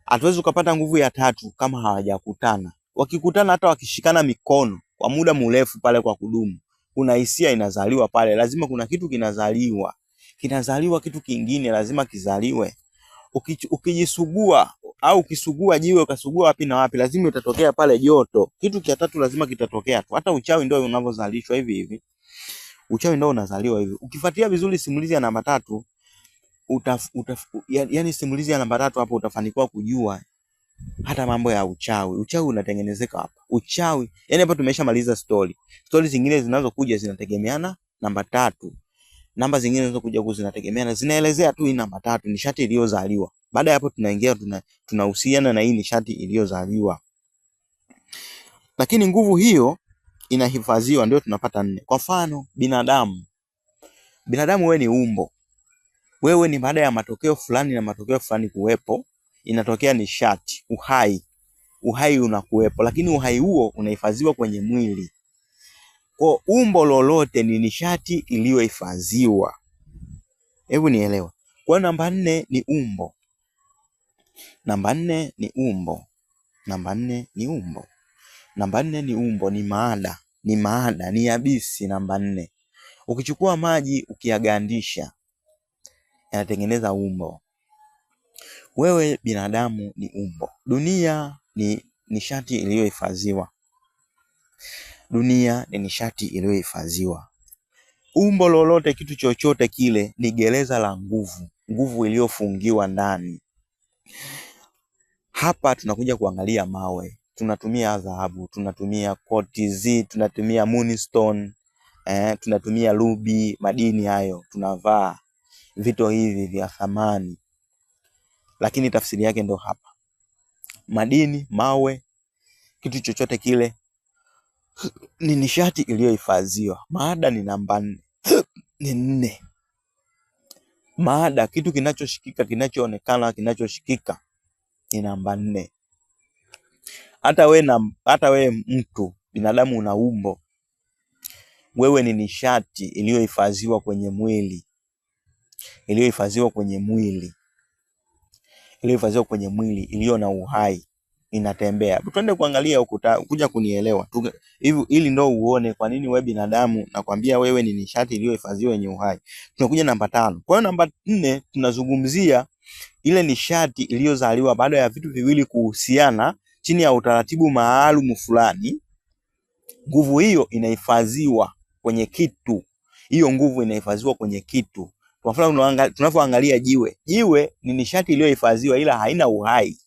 Hatuwezi kupata nguvu ya tatu kama hawajakutana. Wakikutana hata wakishikana mikono kwa muda mrefu pale kwa kudumu, kuna hisia inazaliwa pale. Lazima kuna kitu kinazaliwa. Kinazaliwa kitu kingine lazima kizaliwe. Ukijisugua au ukisugua jiwe ukasugua wapi na wapi, lazima itatokea pale joto. Kitu cha tatu lazima kitatokea tu. Hata uchawi ndio unavyozalishwa hivi hivi. Uchawi ndio unazaliwa hivi. Ukifuatia vizuri simulizi ya namba 3, yani simulizi ya namba 3 hapo utafanikiwa kujua hata mambo ya uchawi. Uchawi unatengenezeka hapa. Uchawi, yani hapa tumeshamaliza story. Story zingine zinazokuja zinategemeana namba 3. Namba zingine zinazokuja zinategemeana, zinaelezea tu hii namba 3 nishati iliyozaliwa. Baada ya hapo tunaingia tunahusiana na hii nishati iliyozaliwa. Lakini nguvu hiyo inahifadhiwa, ndio tunapata 4. Kwa mfano binadamu. Binadamu wewe ni umbo. Wewe ni baada ya matokeo fulani na matokeo fulani kuwepo, inatokea nishati, uhai. Uhai unakuwepo, lakini uhai huo unahifadhiwa kwenye mwili. Kwa umbo lolote ni nishati iliyohifadhiwa. Hebu nielewa. Kwa namba 4 ni umbo. Namba 4 ni umbo. Namba 4 ni umbo. Namba 4 ni umbo, ni maada. Ni maada, ni yabisi namba 4. Ukichukua maji ukiyagandisha yanatengeneza umbo. Wewe binadamu ni umbo. Dunia ni nishati iliyohifadhiwa. Dunia ni nishati iliyohifadhiwa. Umbo lolote, kitu chochote kile ni gereza la nguvu. Nguvu iliyofungiwa ndani. Hapa tunakuja kuangalia mawe. Tunatumia dhahabu, tunatumia quartz, tunatumia moonstone, tunatumia ruby, madini hayo tunavaa. Vitu hivi vya thamani. Lakini tafsiri yake ndio hapa. Madini, mawe, kitu chochote kile ni nishati iliyohifadhiwa. Maada ni namba 4. Ni 4. Maada, kitu kinachoshikika, kinachoonekana, kinachoshikika ni namba 4. Hata we mtu binadamu una umbo. Wewe ni nishati iliyohifadhiwa kwenye mwili. Iliyohifadhiwa kwenye mwili. Iliyohifadhiwa kwenye mwili, iliyo na uhai, inatembea. Twende kuangalia kuja kunielewa. Hivi ili ndio uone kwa nini wewe binadamu nakwambia wewe ni nishati iliyohifadhiwa yenye uhai. Tunakuja namba 5. Kwa hiyo namba 4 tunazungumzia ile nishati iliyozaliwa baada ya vitu viwili kuhusiana chini ya utaratibu maalum fulani. Nguvu hiyo inahifadhiwa kwenye kitu. Hiyo nguvu inahifadhiwa kwenye kitu. Kwa mfano tunapoangalia jiwe. Jiwe ni nishati iliyohifadhiwa ila haina uhai.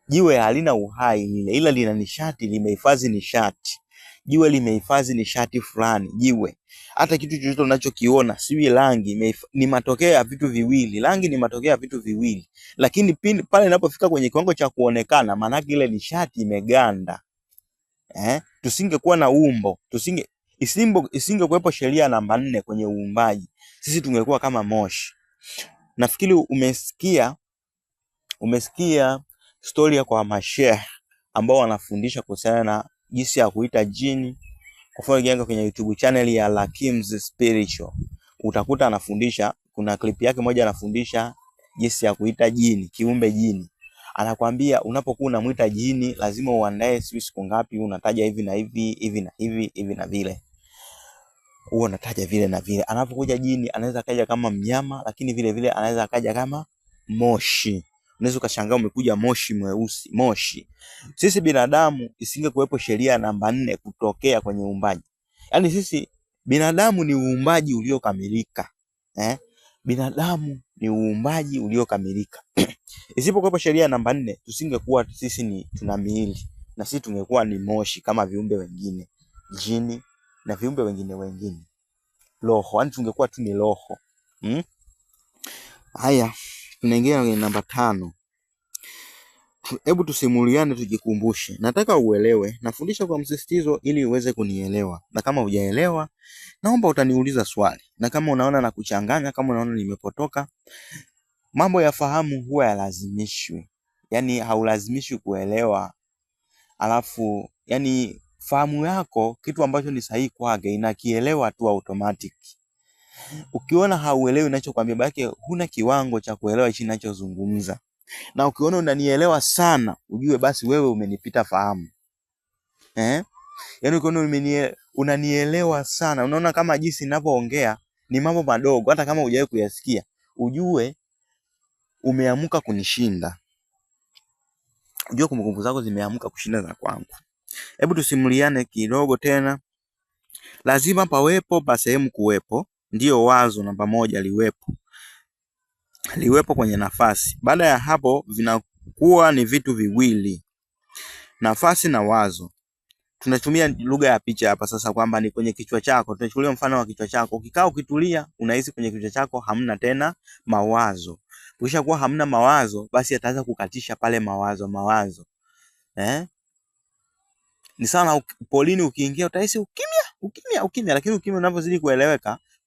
Jiwe halina uhai ile, ila lina nishati, limehifadhi nishati. Jiwe limehifadhi nishati fulani. Jiwe, hata kitu chochote unachokiona, siwi rangi, ni matokeo ya vitu viwili. Rangi ni matokeo ya vitu viwili. Lakini pale inapofika kwenye kiwango cha kuonekana, maana ile nishati imeganda. Tusingekuwa na umbo, Isingekuwepo sheria namba 4 kwenye uumbaji, sisi tungekuwa kama moshi. Nafikiri umesikia story kwa mashehe ambao wanafundisha kuhusiana na jinsi ya kuita jini. Kwa mfano ukiingia kwenye YouTube channel ya Lakim's Spiritual, utakuta anafundisha, kuna clip yake moja anafundisha jinsi ya kuita jini, kiumbe jini. Anakuambia unapokuwa unamuita jini lazima uandae siku ngapi, unataja hivi na hivi, hivi na hivi, hivi na vile. Huo unataja vile na vile. Anapokuja jini anaweza kaja kama mnyama, lakini vile vile anaweza kaja kama moshi. Unaweza ukashangaa umekuja moshi mweusi, moshi. Sisi binadamu isingekuwepo sheria namba 4 kutokea kwenye uumbaji. Yaani sisi binadamu ni uumbaji uliokamilika. Binadamu ni uumbaji uliokamilika. Isipokuwepo sheria namba 4, tusingekuwa sisi tuna miili, na sisi tungekuwa ni moshi kama viumbe wengine, jini na viumbe wengine. Roho, yani tungekuwa tu ni roho. Haya, tunaingia kwenye namba 5. Hebu tusimuliane, tujikumbushe. Nataka uelewe, nafundisha kwa msisitizo ili uweze kunielewa. Na kama hujaelewa, naomba utaniuliza swali. Na kama unaona na kuchanganya, kama unaona nimepotoka, mambo ya fahamu huwa yalazimishwi. Yaani haulazimishwi kuelewa. Alafu yani fahamu yako kitu ambacho ni sahihi kwake inakielewa tu automatic. Ukiona hauelewi ninachokuambia, baki huna kiwango cha kuelewa hichi ninachozungumza. Na ukiona unanielewa sana, ujue basi wewe umenipita fahamu. Yaani ukiona unanielewa sana, unaona kama jinsi ninavyoongea ni mambo madogo, hata kama hujawahi kuyasikia, ujue umeamka kunishinda. Ujue kumbukumbu zako zimeamka kushinda za kwangu. Hebu tusimuliane kidogo tena. Lazima pawepo pa sehemu kuwepo, ndio wazo namba 1 liwepo kwenye nafasi. Baada ya hapo vinakuwa ni vitu viwili, nafasi na wazo. Tunatumia lugha ya picha hapa sasa, kwamba ni kwenye kichwa chako. Tunachukulia mfano wa kichwa chako. Ukikaa ukitulia, unahisi kwenye kichwa chako hamna tena mawazo. Ukishakuwa hamna mawazo, basi ataanza kukatisha pale mawazo. Ni sana polini, ukiingia utahisi ukimya, lakini ukimya unavyozidi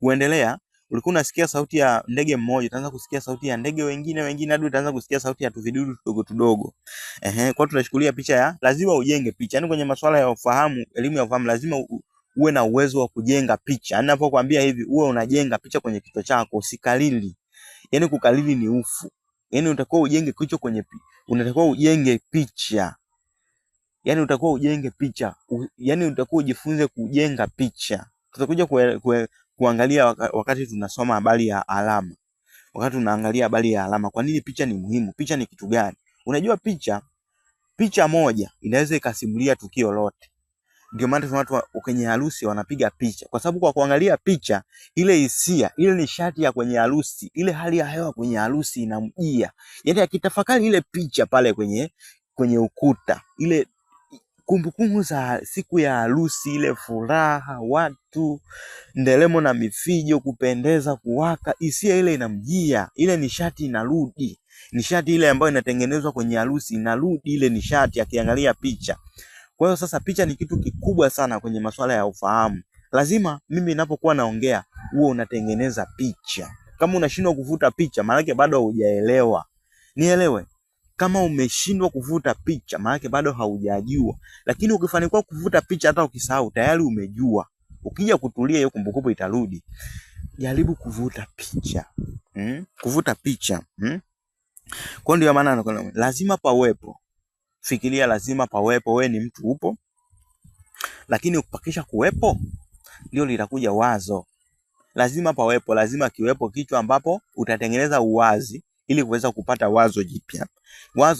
kuendelea, ulikuwa unasikia sauti ya ndege mmoja, utaanza kusikia sauti ya ndege wengine hadi utaanza kusikia sauti ya vidudu tudogo. Kwa tunachukulia picha ya, lazima ujenge picha. Yaani kwenye masuala ya ufahamu, elimu ya ufahamu, lazima uwe na uwezo wa kujenga picha. Yaani ninapokuambia hivi, uwe unajenga picha kwenye kichwa chako, usikalili. Yaani kukalili ni ufu. Yaani unatakiwa ujenge kichwa unatakiwa ujenge picha. Yaani utakuwa ujenge picha. Yaani utakuwa ujifunze kujenga picha. Tutakuja kuangalia wakati tunasoma habari ya alama. Wakati tunaangalia habari ya alama, kwa nini picha ni muhimu? Picha ni kitu gani? Unajua picha moja inaweza ikasimulia tukio lote. Ndio maana watu kwenye harusi wanapiga picha, kwa sababu kwa kuangalia picha, ile hisia, ile nishati ya kwenye harusi, ile hali ya hewa kwenye harusi inamjia. Yaani akitafakari ile picha pale kwenye ukuta, ile kumbukumbu za siku ya harusi, ile furaha, watu, ndelemo na mifijo, kupendeza, kuwaka, hisia ile inamjia, ile nishati inarudi. Nishati ile ambayo inatengenezwa kwenye harusi inarudi, ile nishati akiangalia picha. Kwa hiyo sasa picha ni kitu kikubwa sana kwenye masuala ya ufahamu. Lazima mimi ninapokuwa naongea huo unatengeneza picha. Kama unashindwa kuvuta picha, maana yake bado hujaelewa. Nielewe. Kama umeshindwa kuvuta picha, maana yake bado haujajua. Lakini ukifanikiwa kuvuta picha, hata ukisahau tayari umejua. Ukija kutulia, hiyo kumbukumbu itarudi. Jaribu kuvuta picha. Kuvuta picha. Kwa ndio maana lazima pawepo. Fikiria, lazima pawepo. Wewe ni mtu upo, lakini ukipakisha kuwepo ndio litakuja wazo. Lazima pawepo, lazima kiwepo kichwa ambapo utatengeneza uwazi ili kuweza kupata wazo jipya.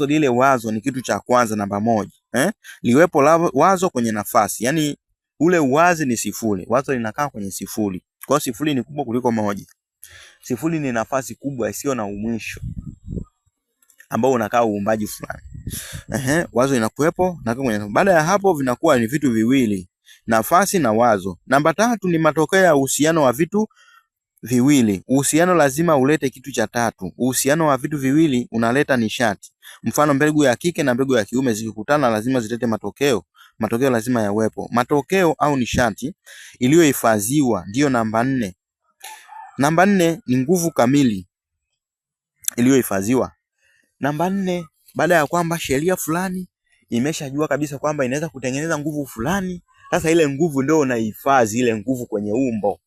Lile wazo ni kitu cha kwanza, namba 1. Liwepo wazo kwenye nafasi. Yaani ule uwazi ni sifuri. Wazo linakaa kwenye sifuri. Kwa sifuri ni kubwa kuliko 1. Sifuri ni nafasi kubwa isiyo na mwisho ambao unakaa uumbaji fulani. Wazo linakuwepo na kwenye. Baada ya hapo vinakuwa ni vitu viwili, nafasi na wazo. Namba 3 ni matokeo ya uhusiano wa vitu viwili. Uhusiano lazima ulete kitu cha tatu. Uhusiano wa vitu viwili unaleta nishati. Mfano, mbegu ya kike na mbegu ya kiume zikikutana lazima zilete matokeo. matokeo lazima yawepo. Matokeo au nishati iliyohifadhiwa ndiyo namba 4. Namba 4 ni nguvu kamili iliyohifadhiwa. Namba 4, baada ya kwamba sheria fulani imeshajua kabisa kwamba inaweza kutengeneza nguvu fulani, sasa ile nguvu ndio unahifadhi ile nguvu kwenye umbo.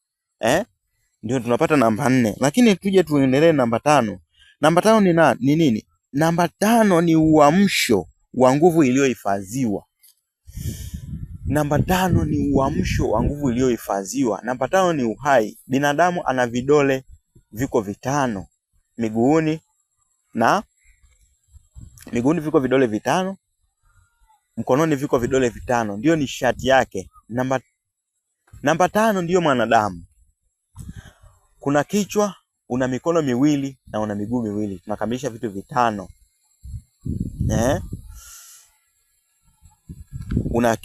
Ndio tunapata namba 4. Lakini tuje tuendelee namba 5. Namba 5 ni nini? Namba 5 ni uamsho wa nguvu iliyohifadhiwa. Namba 5 ni uamsho wa nguvu iliyohifadhiwa. Namba 5 ni uhai. Binadamu ana vidole viko 5 miguuni viko vidole 5, mkononi viko vidole 5. Ndio nishati yake. Namba 5 ndio mwanadamu. Kuna kichwa, una mikono miwili na una miguu miwili. Tunakamilisha vitu 5. Una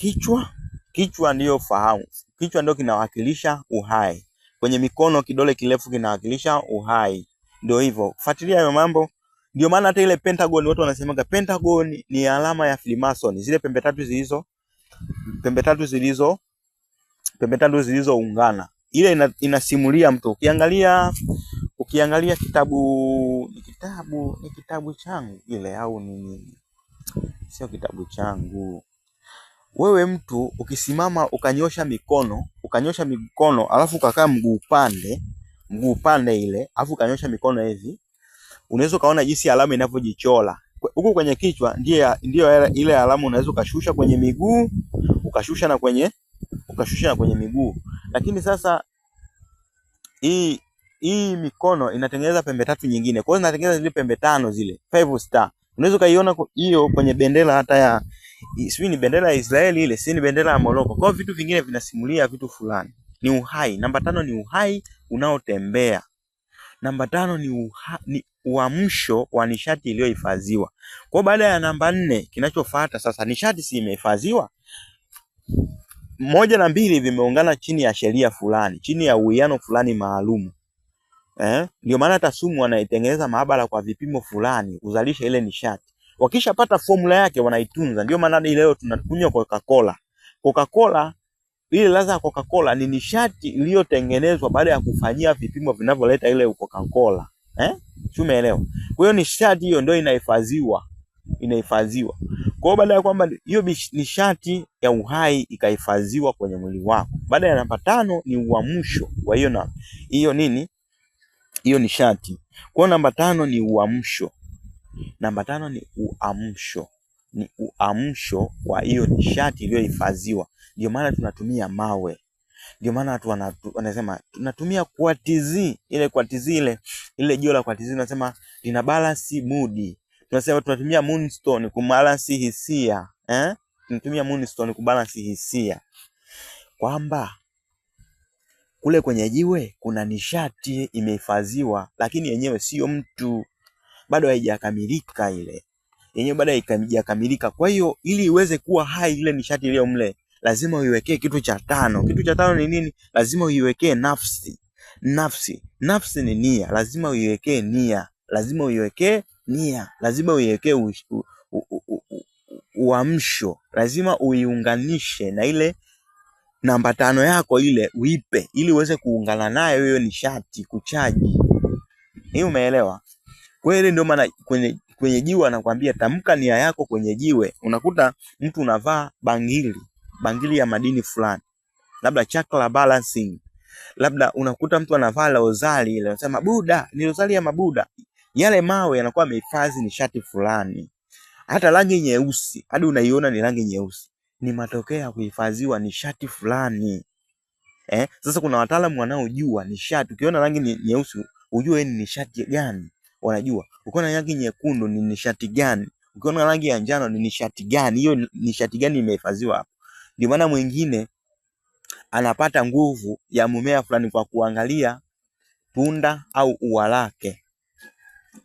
kichwa ndio fahamu. Kichwa ndio kinawakilisha uhai. Kwenye mikono kidole kirefu kinawakilisha uhai. Ndio hivyo. Fuatilia hayo mambo. Ndio maana hata ile Pentagon watu wanasemaga Pentagon ni alama ya Freemason. Zile pembe tatu zilizoungana. Ile inasimulia mtu. Ukiangalia kitabu changu ile au nini? Sio kitabu changu. Wewe mtu ukisimama ukanyosha mikono alafu ukakaa mguu upande ile, alafu ukanyosha mikono hivi, unaweza kaona jinsi alama inavyojichora. Huko kwenye kichwa ndio ile alama unaweza ukashusha kwenye miguu, ukashusha na kwenye miguu. Lakini sasa hii mikono inatengeneza pembe 3 nyingine. Kwa hiyo inatengeneza zile pembe 5 zile, 5 star. Unaweza kaiona hiyo kwenye bendera hata ya ni bendera ya Israeli ile, si ni bendera ya Morocco. Kwa hiyo vitu vingine vinasimulia vitu fulani. Ni uhai. Namba 5 ni uhai unaotembea. Namba 5 ni uamsho wa nishati iliyohifadhiwa. Kwa hiyo baada ya namba 4 kinachofuata sasa, nishati si imehifadhiwa. 1 na 2 vimeungana chini ya sheria fulani, chini ya uwiano fulani maalum. Ndio maana hata sumu wanaitengeneza maabara kwa vipimo fulani uzalisha ile nishati. Wakishapata formula yake wanaitunza. Ndio maana hadi leo tunakunywa Coca-Cola. Coca-Cola, ile ladha ya Coca-Cola ni nishati iliyotengenezwa baada ya kufanyia vipimo vinavyoleta ile Coca-Cola. Umeelewa? Kwa hiyo nishati hiyo ndio inahifadhiwa. Kwa hiyo baada ya kwamba hiyo nishati ya uhai ikahifadhiwa kwenye mwili wako. Baada ya namba 5 ni uamsho wa hiyo nini? Hiyo nishati. Kwa namba 5 ni uamsho. Namba 5 ni uamsho. Ni uamsho wa hiyo nishati iliyohifadhiwa. Ndio maana tunatumia mawe. Ndio maana watu wanasema tunatumia quartz, ile jiwe la quartz tunasema lina balance mood. Tunasema tunatumia moonstone kubalance hisia. Tunatumia moonstone kubalance hisia. Kwamba kule kwenye jiwe kuna nishati imehifadhiwa, lakini yenyewe sio mtu. Bado haijakamilika ile. Yenyewe bado haijakamilika. Kwa hiyo ili iweze kuwa hai ile nishati iliyo mle, lazima uiwekee kitu cha 5. Kitu cha 5 ni nini? Lazima uiwekee nafsi. Nafsi ni nia. Lazima uiwekee nia. Lazima uiwekee uamsho. Lazima uiunganishe na ile namba 5 yako ile, uipe ili uweze kuungana nayo hiyo nishati kuchaji. Hii umeelewa? Kwa hiyo ndio maana kwenye jiwe anakuambia tamka nia yako kwenye jiwe. Unakuta mtu unavaa bangili ya madini fulani, labda chakra balancing, labda unakuta mtu anavaa rozari ile, anasema Buddha, ni rozari ya mabuda. Yale mawe yanakuwa yamehifadhi nishati fulani. Hata rangi nyeusi, hadi unaiona ni rangi nyeusi, ni matokeo ya kuhifadhiwa nishati fulani. Sasa kuna wataalamu wanaojua nishati. Ukiona rangi nyeusi ujue ni nishati gani, wanajua. Ukiona rangi nyekundu ni nishati gani, ukiona rangi ya njano ni nishati gani. Hiyo nishati gani imehifadhiwa hapo. Ndio maana mwingine anapata nguvu ya mmea fulani kwa kuangalia tunda au ua lake.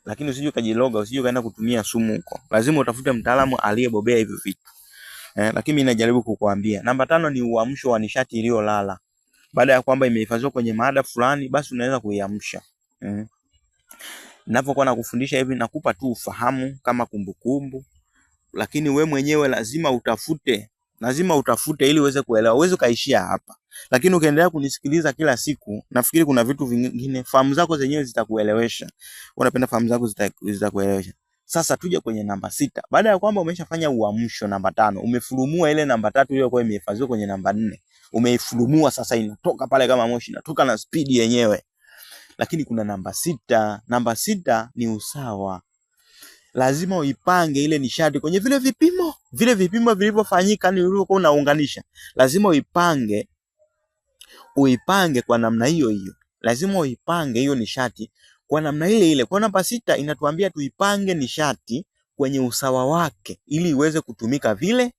Lakini usije ukajiloga, usije kaenda kutumia sumu huko. Lazima utafute mtaalamu aliyebobea hivyo vitu. Lakini mimi najaribu kukuambia namba 5 ni uamsho wa nishati iliyolala. Baada ya kwamba imehifadhiwa kwenye maada fulani, basi unaweza kuiamsha. Ninapokuwa nakufundisha hivi nakupa tu ufahamu kama kumbukumbu, lakini we mwenyewe lazima utafute Lazima utafute ili uweze kuelewa. Uweze kaishia hapa. Lakini ukiendelea kunisikiliza kila siku, nafikiri kuna vitu vingine fahamu zako zenyewe zitakuelewesha. Unapenda fahamu zako zitakuelewesha. Sasa tuje kwenye namba 6. Baada ya kwamba umeshafanya uamsho namba 5, umefurumua ile namba 3 iliyokuwa imehifadhiwa kwenye namba 4. Umeifurumua sasa, inatoka pale kama moshi, inatoka na speed yenyewe. Lakini kuna namba 6. Namba 6 ni usawa. Lazima uipange ile nishati kwenye vile vipimo vilivyofanyika, ni ulivyokuwa unaunganisha. Lazima uipange kwa namna hiyo. Lazima uipange hiyo nishati kwa namna ile. Kwa namba 6 inatuambia tuipange nishati kwenye usawa wake ili iweze kutumika vile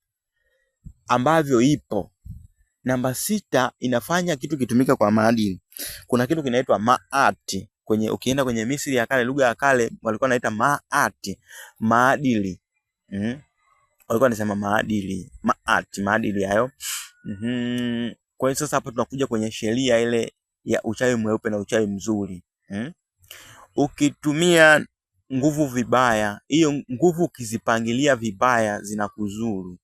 ambavyo ipo. Namba 6 inafanya kitu kitumika kwa maadili. Kuna kitu kinaitwa maati. Ukienda kwenye Misri ya kale, lugha ya kale walikuwa wanaita maati, maadili. Walikuwa wanasema maadili, maadili hayo. Kwa hiyo sasa hapa tunakuja kwenye sheria ile ya uchawi mweupe na uchawi mzuri. Ukitumia nguvu vibaya, hiyo nguvu ukizipangilia vibaya zinakuzuru.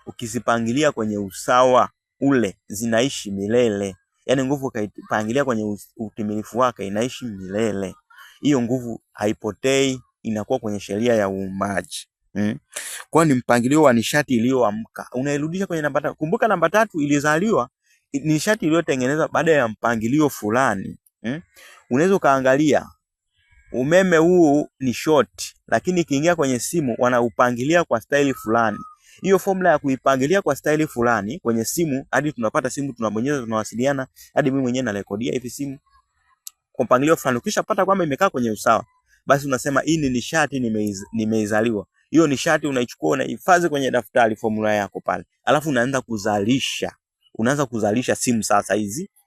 Ukizipangilia kwenye usawa ule zinaishi milele. Yaani nguvu ukaipangilia kwenye utimilifu wake inaishi milele. Hiyo nguvu haipotei, inakuwa kwenye sheria ya uumbaji. Kwa ni mpangilio wa nishati iliyoamka. Unairudisha kwenye namba 3. Kumbuka namba 3 ilizaliwa, nishati iliyotengenezwa baada ya mpangilio fulani. Unaweza kaangalia umeme huu ni short, lakini ikiingia kwenye simu wanaupangilia kwa staili fulani. Hiyo formula ya kuipangilia kwa staili fulani kwenye simu hadi tunapata simu, tunabonyeza, tunawasiliana, hadi mimi mwenyewe narekodia hivi simu kwa mpangilio fulani. Ukishapata kwamba imekaa kwenye usawa, basi unasema hii ni nishati nimeizaliwa. Hiyo nishati unaichukua, unahifadhi kwenye daftari formula yako pale. Alafu unaanza kuzalisha simu sasa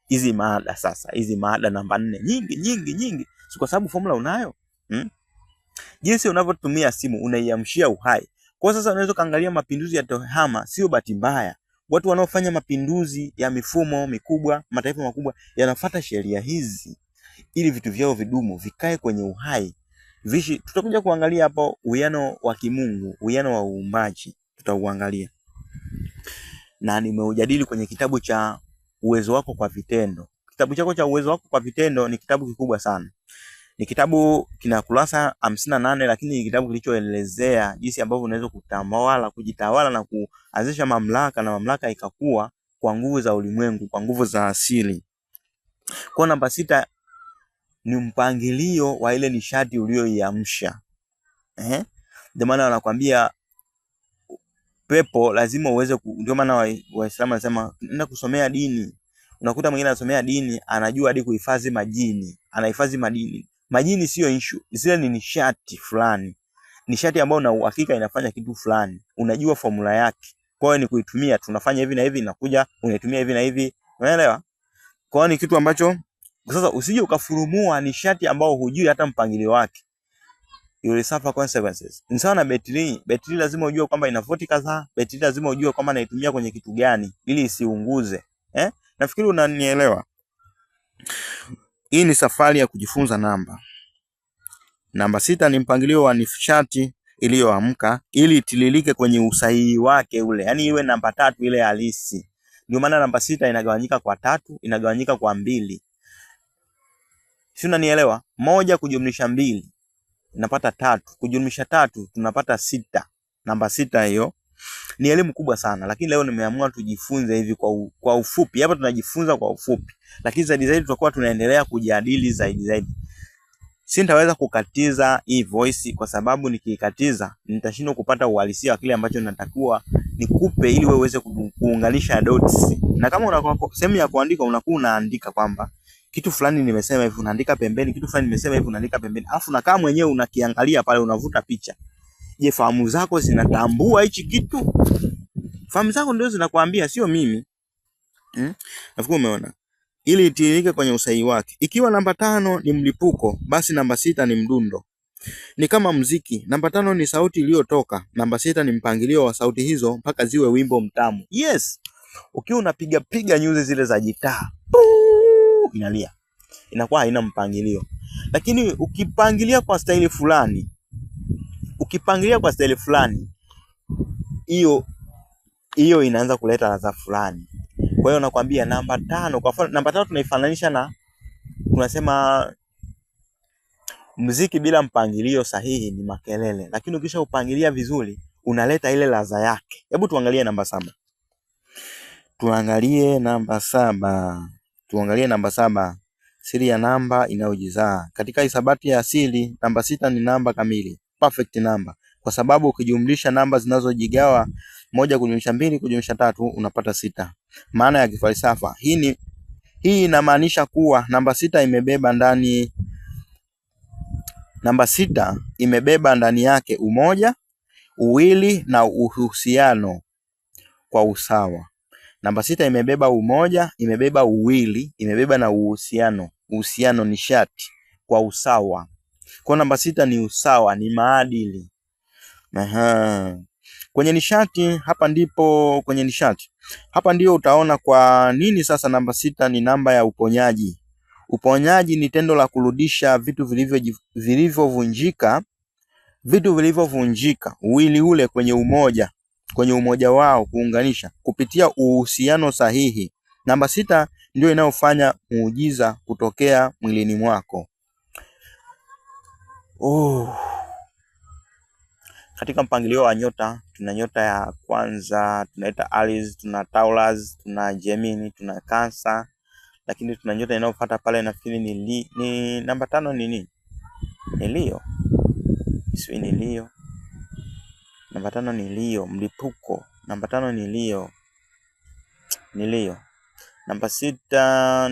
hizi maada sasa. Hizi maada namba 4 nyingi. Si kwa sababu formula unayo. Jinsi unavyotumia simu unaiamshia uhai. Kwa sasa unaweza kaangalia mapinduzi ya TEHAMA sio bahati mbaya. Watu wanaofanya mapinduzi ya mifumo mikubwa, mataifa makubwa yanafuata sheria hizi ili vitu vyao vidumu, vikae kwenye uhai. Tutakuja kuangalia hapo uwiano wa kimungu, uwiano wa uumbaji tutauangalia. Na nimeujadili kwenye kitabu cha Uwezo Wako kwa Vitendo. Kitabu chako cha Uwezo Wako kwa Vitendo ni kitabu kikubwa sana. Ni kitabu kina kurasa 58, lakini ni kitabu kilichoelezea jinsi ambavyo unaweza kujitawala na kuanzisha mamlaka, na mamlaka ikakua kwa nguvu za ulimwengu, kwa nguvu za asili. Kwa namba 6 ni mpangilio wa ile nishati uliyoiamsha. Ndio maana wanakuambia pepo lazima uweze ndio maana Waislamu wanasema nenda kusomea dini. Unakuta mwingine anasomea dini, anajua hadi kuhifadhi majini, anahifadhi madini. Majini sio issue, zile ni nishati fulani. Nishati ambayo una uhakika inafanya kitu fulani. Unajua formula yake. Kwa hiyo ni kuitumia, tunafanya hivi na hivi, inakuja unaitumia hivi na hivi. Unaelewa? Kwa hiyo ni kitu ambacho sasa usije ukafurumua nishati ambao hujui hata mpangilio wake. You will suffer consequences. Ni sawa na betri. Betri lazima ujue kwamba ina voti kadhaa. Betri lazima ujue kwamba naitumia kwenye kitu gani ili isiunguze. Nafikiri unanielewa. Hii ni safari ya kujifunza namba. Namba 6 ni mpangilio wa nishati iliyoamka ili itililike kwenye usahihi wake ule. Yaani iwe namba 3 ile halisi. Ndio maana namba 6 inagawanyika kwa 3, inagawanyika kwa 2. Si unanielewa? 1 kujumlisha 2 tunapata 3, kujumlisha 3 tunapata 6. Namba 6 hiyo ni elimu kubwa sana, lakini leo nimeamua tujifunze hivi kwa ufupi. Hapa tunajifunza kwa ufupi, lakini zaidi tutakuwa tunaendelea kujadili zaidi. Sitaweza kukatiza hii voice kwa sababu nikiikatiza nitashindwa kupata uhalisia wa kile ambacho natakiwa nikupe ili wewe uweze kuunganisha dots. Na kama unakuwa sehemu ya kuandika unakuwa unaandika kwamba kitu fulani nimesema hivi, unaandika pembeni, kitu fulani nimesema hivi, unaandika pembeni. Alafu na kama mwenyewe unakiangalia pale, unavuta picha. Je, fahamu zako zinatambua hichi kitu? Fahamu zako ndio zinakuambia, sio mimi. Nafikiri umeona. Ili itiririke kwenye usahihi wake. Ikiwa namba 5 ni mlipuko, basi namba 6 ni mdundo. Ni kama muziki. Namba 5 ni sauti iliyotoka. Namba 6 ni mpangilio wa sauti hizo mpaka ziwe wimbo mtamu. Yes. Ukiwa unapiga nyuzi zile za gitaa, inalia. Inakuwa haina mpangilio. Lakini ukipangilia kwa staili fulani, hiyo hiyo inaanza kuleta ladha fulani. Kwa hiyo nakwambia namba 5, kwa mfano namba 5 tunaifananisha na, tunasema muziki bila mpangilio sahihi ni makelele, lakini ukisha upangilia vizuri unaleta ile ladha yake. Hebu tuangalie namba 7. Tuangalie namba 7. Siri ya namba inayojizaa. Katika hisabati ya asili, namba 6 ni namba kamili, perfect number, kwa sababu ukijumlisha namba zinazojigawa 1 kujumlisha 2 kujumlisha 3 unapata 6. Maana ya kifalsafa, hii inamaanisha kuwa namba 6 imebeba ndani yake umoja, uwili na uhusiano kwa usawa. Namba 6 imebeba umoja, imebeba uwili, imebeba na uhusiano. Uhusiano ni shati kwa usawa. Kwa namba 6 ni usawa, ni maadili. Kwenye nishati, hapa ndio utaona kwa nini sasa namba 6 ni namba ya uponyaji. Uponyaji ni tendo la kurudisha vitu vilivyovunjika uwili ule kwenye umoja wao, kuunganisha kupitia uhusiano sahihi. Namba 6 ndio inayofanya muujiza kutokea mwilini mwako. Katika mpangilio wa nyota, tuna nyota ya kwanza tunaita Aries, tuna Taurus, tuna Gemini, tuna Cancer, lakini tuna nyota inayofuata pale nafikiri ni namba 5 ni nini? Ni Leo. Ni Leo. Namba 5 ni Leo, mlipuko. Namba 5 ni Leo. Namba 6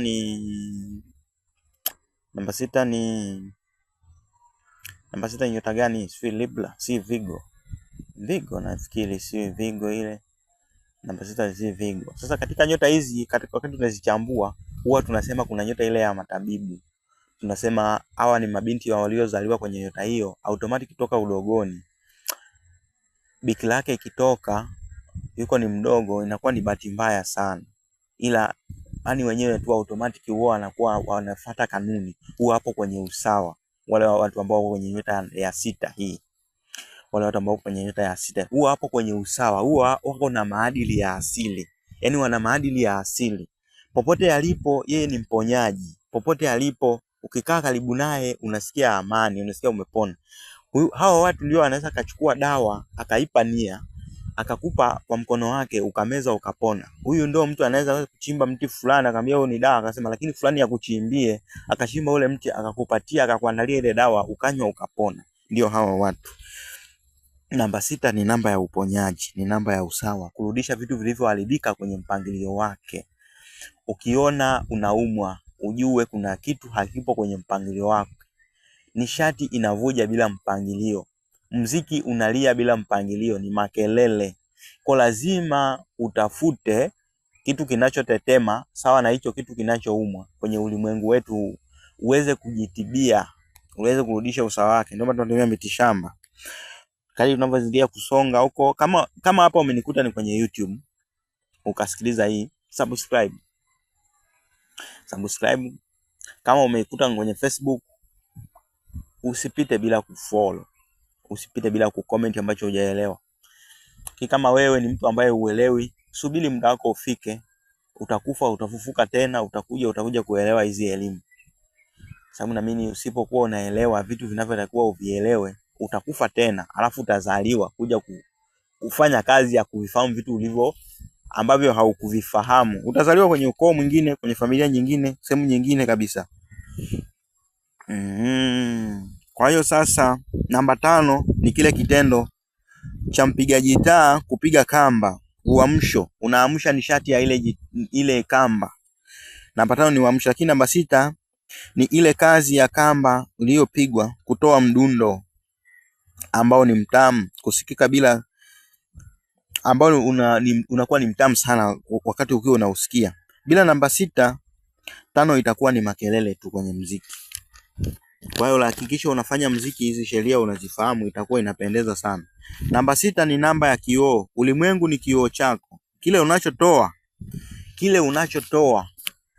ni nyota gani? Si Libra, si Virgo. Nafikiri si Virgo ile. Namba 6 si Virgo. Sasa katika nyota hizi, wakati tunazichambua, huwa tunasema kuna nyota ile ya matabibu. Tunasema hawa ni mabinti waliozaliwa kwenye nyota hiyo, automatic kutoka udogoni. Biki lake ikitoka yuko ni mdogo, inakuwa ni bahati mbaya sana. Ila yani wenyewe tu automatic huwa wanakuwa wanafuata kanuni, huwa hapo kwenye usawa. Wale watu ambao wako kwenye nyota ya 6 hii, huwa hapo kwenye usawa, huwa wako na maadili ya asili. Yaani wana maadili ya asili. Popote alipo yeye ni mponyaji. Popote alipo ukikaa karibu naye unasikia amani, unasikia umepona. Hawa watu ndio anaweza kachukua dawa, akaipa nia, akakupa kwa mkono wake, ukameza ukapona. Huyu ndio mtu anaweza kuchimba mti fulani akamwambia huo ni dawa, akasema lakini fulani ya kuchimbie, akachimba ule mti akakupatia, akakuandalia ile dawa, ukanywa ukapona. Ndio hawa watu. Namba 6 ni namba ya uponyaji, ni namba ya usawa, kurudisha vitu vilivyoharibika kwenye mpangilio wake. Ukiona unaumwa, ujue kuna kitu hakipo kwenye mpangilio wako. Nishati inavuja bila mpangilio. Muziki unalia bila mpangilio, ni makelele. Kwa lazima utafute kitu kinachotetema sawa na hicho kitu kinachoumwa kwenye ulimwengu wetu, uweze kujitibia, uweze kurudisha usawa wake. Ndio maana tunatumia mitishamba. Kadri tunavyoendelea kusonga huko, kama hapa umenikuta ni kwenye YouTube ukasikiliza hii, subscribe. Kama umeikuta kwenye Facebook, usipite bila kufollow, usipite bila kucomment ambacho hujaelewa. Kama wewe ni mtu ambaye uelewi, subiri muda wako ufike, utakufa, utafufuka tena, utakuja kuelewa hizi elimu. Sababu na mimi usipokuwa unaelewa vitu vinavyotakiwa uvielewe, utakufa tena, alafu utazaliwa kuja kufanya kazi ya kuvifahamu vitu ulivyo ambavyo haukuvifahamu. Utazaliwa kwenye ukoo mwingine, kwenye familia nyingine, sehemu nyingine kabisa. Kwa hiyo sasa namba 5 ni kile kitendo cha mpiga gitaa kupiga kamba, uamsho, unaamsha nishati ya ile kamba. Namba 5 ni uamsho, lakini namba 6 ni ile kazi ya kamba iliyopigwa kutoa mdundo ambao ni mtamu kusikika bila, ambao unakuwa ni mtamu sana wakati ukiwa unausikia. Bila namba 6, 5 itakuwa ni makelele tu kwenye muziki. Kwa hiyo hakikisha unafanya muziki, hizi sheria unazifahamu, itakuwa inapendeza sana. Namba 6 ni namba ya kioo. Ulimwengu ni kioo chako. Kile unachotoa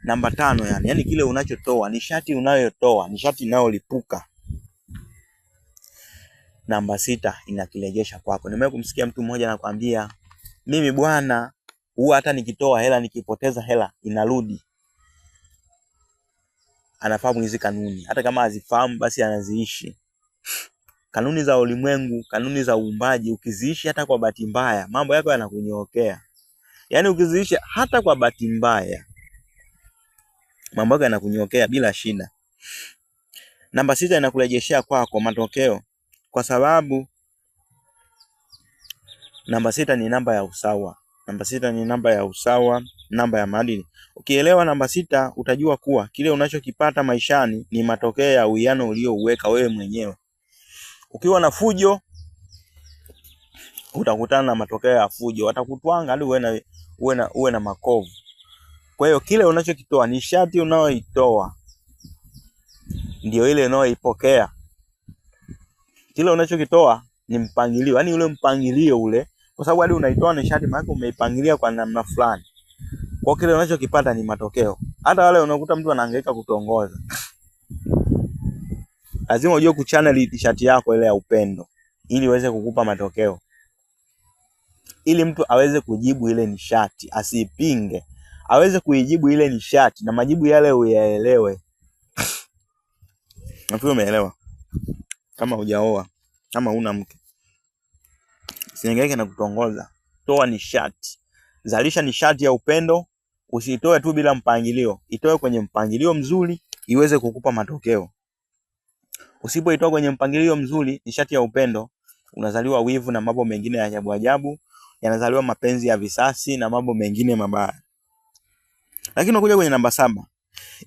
namba 5 yani kile unachotoa, nishati unayotoa, nishati inayolipuka, namba 6 inakirejesha kwako. Nimewahi kumsikia mtu mmoja anakuambia mimi bwana, huwa hata nikitoa hela, nikipoteza hela inarudi. Anafahamu hizi kanuni, hata kama hazifahamu basi anaziishi. Kanuni za ulimwengu, kanuni za uumbaji, ukiziishi hata kwa bahati mbaya, mambo yako yanakunyookea. Yaani ukiziishi hata kwa bahati mbaya, mambo yako yanakunyookea bila shida. Namba 6 inakurejeshea kwako matokeo, kwa sababu namba 6 ni namba ya usawa. Namba 6 ni namba ya usawa, namba ya maadili. Ukielewa namba 6 utajua kuwa kile unachokipata maishani ni matokeo ya uwiano uliouweka wewe mwenyewe. Ukiwa na fujo utakutana na matokeo ya fujo, watakutwanga hadi uwe na makovu. Kwa hiyo kile unachokitoa, nishati unayoitoa ndio ile unayoipokea. Kile unachokitoa ni mpangilio, yani ule mpangilio ule, kwa sababu hadi unaitoa nishati maana umeipangilia kwa namna fulani. Kwa kile unachokipata ni matokeo. Hata wale unakuta mtu anahangaika kutongoza, lazima ujue kuchannel nishati yako ile ya upendo ili iweze kukupa matokeo. Ili mtu aweze kujibu ile nishati, asipinge, aweze kuijibu ile nishati na majibu yale uyaelewe. Nafikiri umeelewa. Kama hujaoa, kama huna mke, usihangaike na kutongoza. Toa nishati. Zalisha nishati ya upendo, usitoe tu bila mpangilio. Itoe kwenye mpangilio mzuri iweze kukupa matokeo. Usipoitoa kwenye mpangilio mzuri nishati ya upendo, unazaliwa wivu na mambo mengine ya ajabu ajabu, yanazaliwa mapenzi ya visasi na mambo mengine mabaya. Lakini unakuja kwenye namba 7.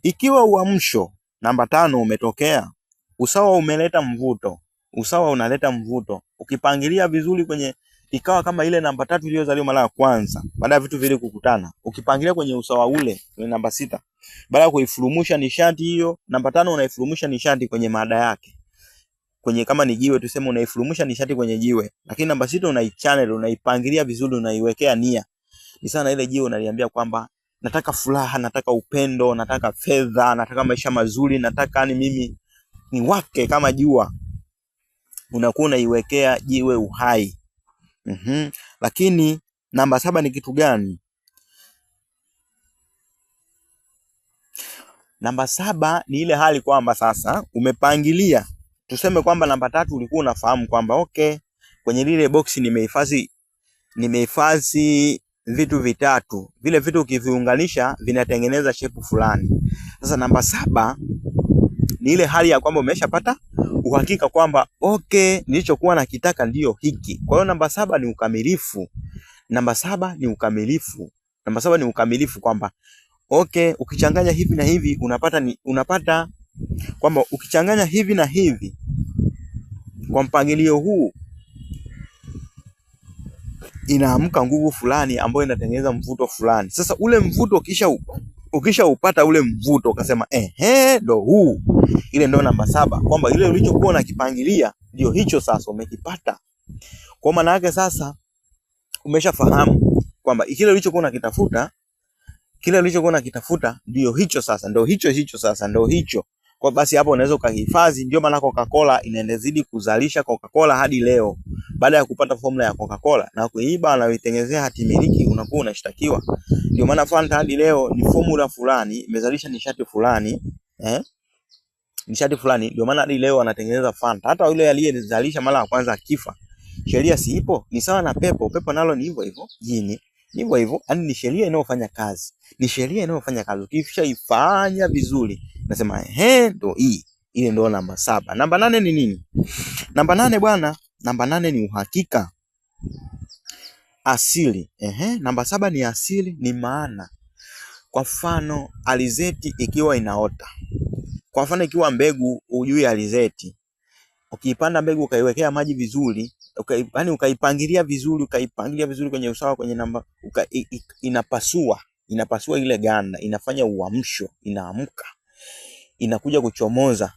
Ikiwa uamsho namba 5 umetokea, usawa umeleta mvuto. Usawa unaleta mvuto. Ukipangilia vizuri kwenye ikawa kama ile namba 3 iliyozaliwa mara ya kwanza, baada ya vitu vile kukutana, ukipangilia kwenye usawa ule kwenye namba 6, baada ya kuifurumusha nishati hiyo, namba 5 unaifurumusha nishati kwenye mada yake. Kwenye kama ni jiwe tuseme unaifurumusha nishati kwenye jiwe, lakini namba 6 unaichannel, unaipangilia vizuri, unaiwekea nia. Ni sana ile jiwe unaliambia kwamba nataka furaha, nataka upendo, nataka fedha, nataka maisha mazuri, nataka ni mimi ni wake kama jua. Unakuwa unaiwekea jiwe uhai. Lakini namba 7 ni kitu gani? Namba 7 ni ile hali kwamba sasa umepangilia. Tuseme kwamba namba 3 ulikuwa unafahamu kwamba okay, kwenye lile box nimehifadhi vitu vitatu. Vile vitu ukiviunganisha vinatengeneza shape fulani. Sasa namba 7 ni ile hali ya kwamba umeshapata uhakika kwamba okay, nilichokuwa nakitaka ndio hiki. Kwa hiyo namba 7 ni ukamilifu. Namba 7 ni ukamilifu. Namba 7 ni ukamilifu kwamba okay, ukichanganya hivi na hivi unapata kwamba ukichanganya hivi na hivi kwa mpangilio huu inaamka nguvu fulani ambayo inatengeneza mvuto fulani. Sasa ule mvuto ukisha upata ule mvuto ukasema ndo huu, ile ndo namba 7, kwamba ile ulichokuwa unakipangilia ndio hicho sasa umekipata. Kwa maana yake sasa umeshafahamu kwamba kile ulichokuwa unakitafuta ndio hicho sasa, ndio hicho sasa, ndio hicho. Kwa basi hapo unaweza ukahifadhi. Ndio maana Coca-Cola inaendelea kuzalisha Coca-Cola hadi leo. Baada ya kupata formula ya Coca-Cola na kuiba na kuitengenezea hati miliki, unakuwa unashtakiwa. Ndio maana Fanta hadi leo ni formula fulani imezalisha nishati fulani, nishati fulani. Ndio maana hadi leo anatengeneza Fanta. Hata yule aliyezalisha mara ya kwanza akifa, sheria si ipo? Ni sawa na pepo. Pepo nalo ni hivyo hivyo, jini hivyo hivyo, yani ni sheria inayofanya kazi. Ni sheria inayofanya kazi. Ukishaifanya vizuri, nasema ndo hii. Ile ndo namba 7. Namba 8 ni nini? Namba 8 bwana, namba 8 ni uhakika. Asili. Namba 7 ni asili, ni maana. Kwa mfano alizeti ikiwa inaota. Kwa mfano ikiwa mbegu ujui alizeti, ukiipanda mbegu ukaiwekea maji vizuri, ukaipangilia vizuri kwenye usawa, kwenye namba, inapasua ile ganda, inafanya uamsho, inaamka, inakuja kuchomoza.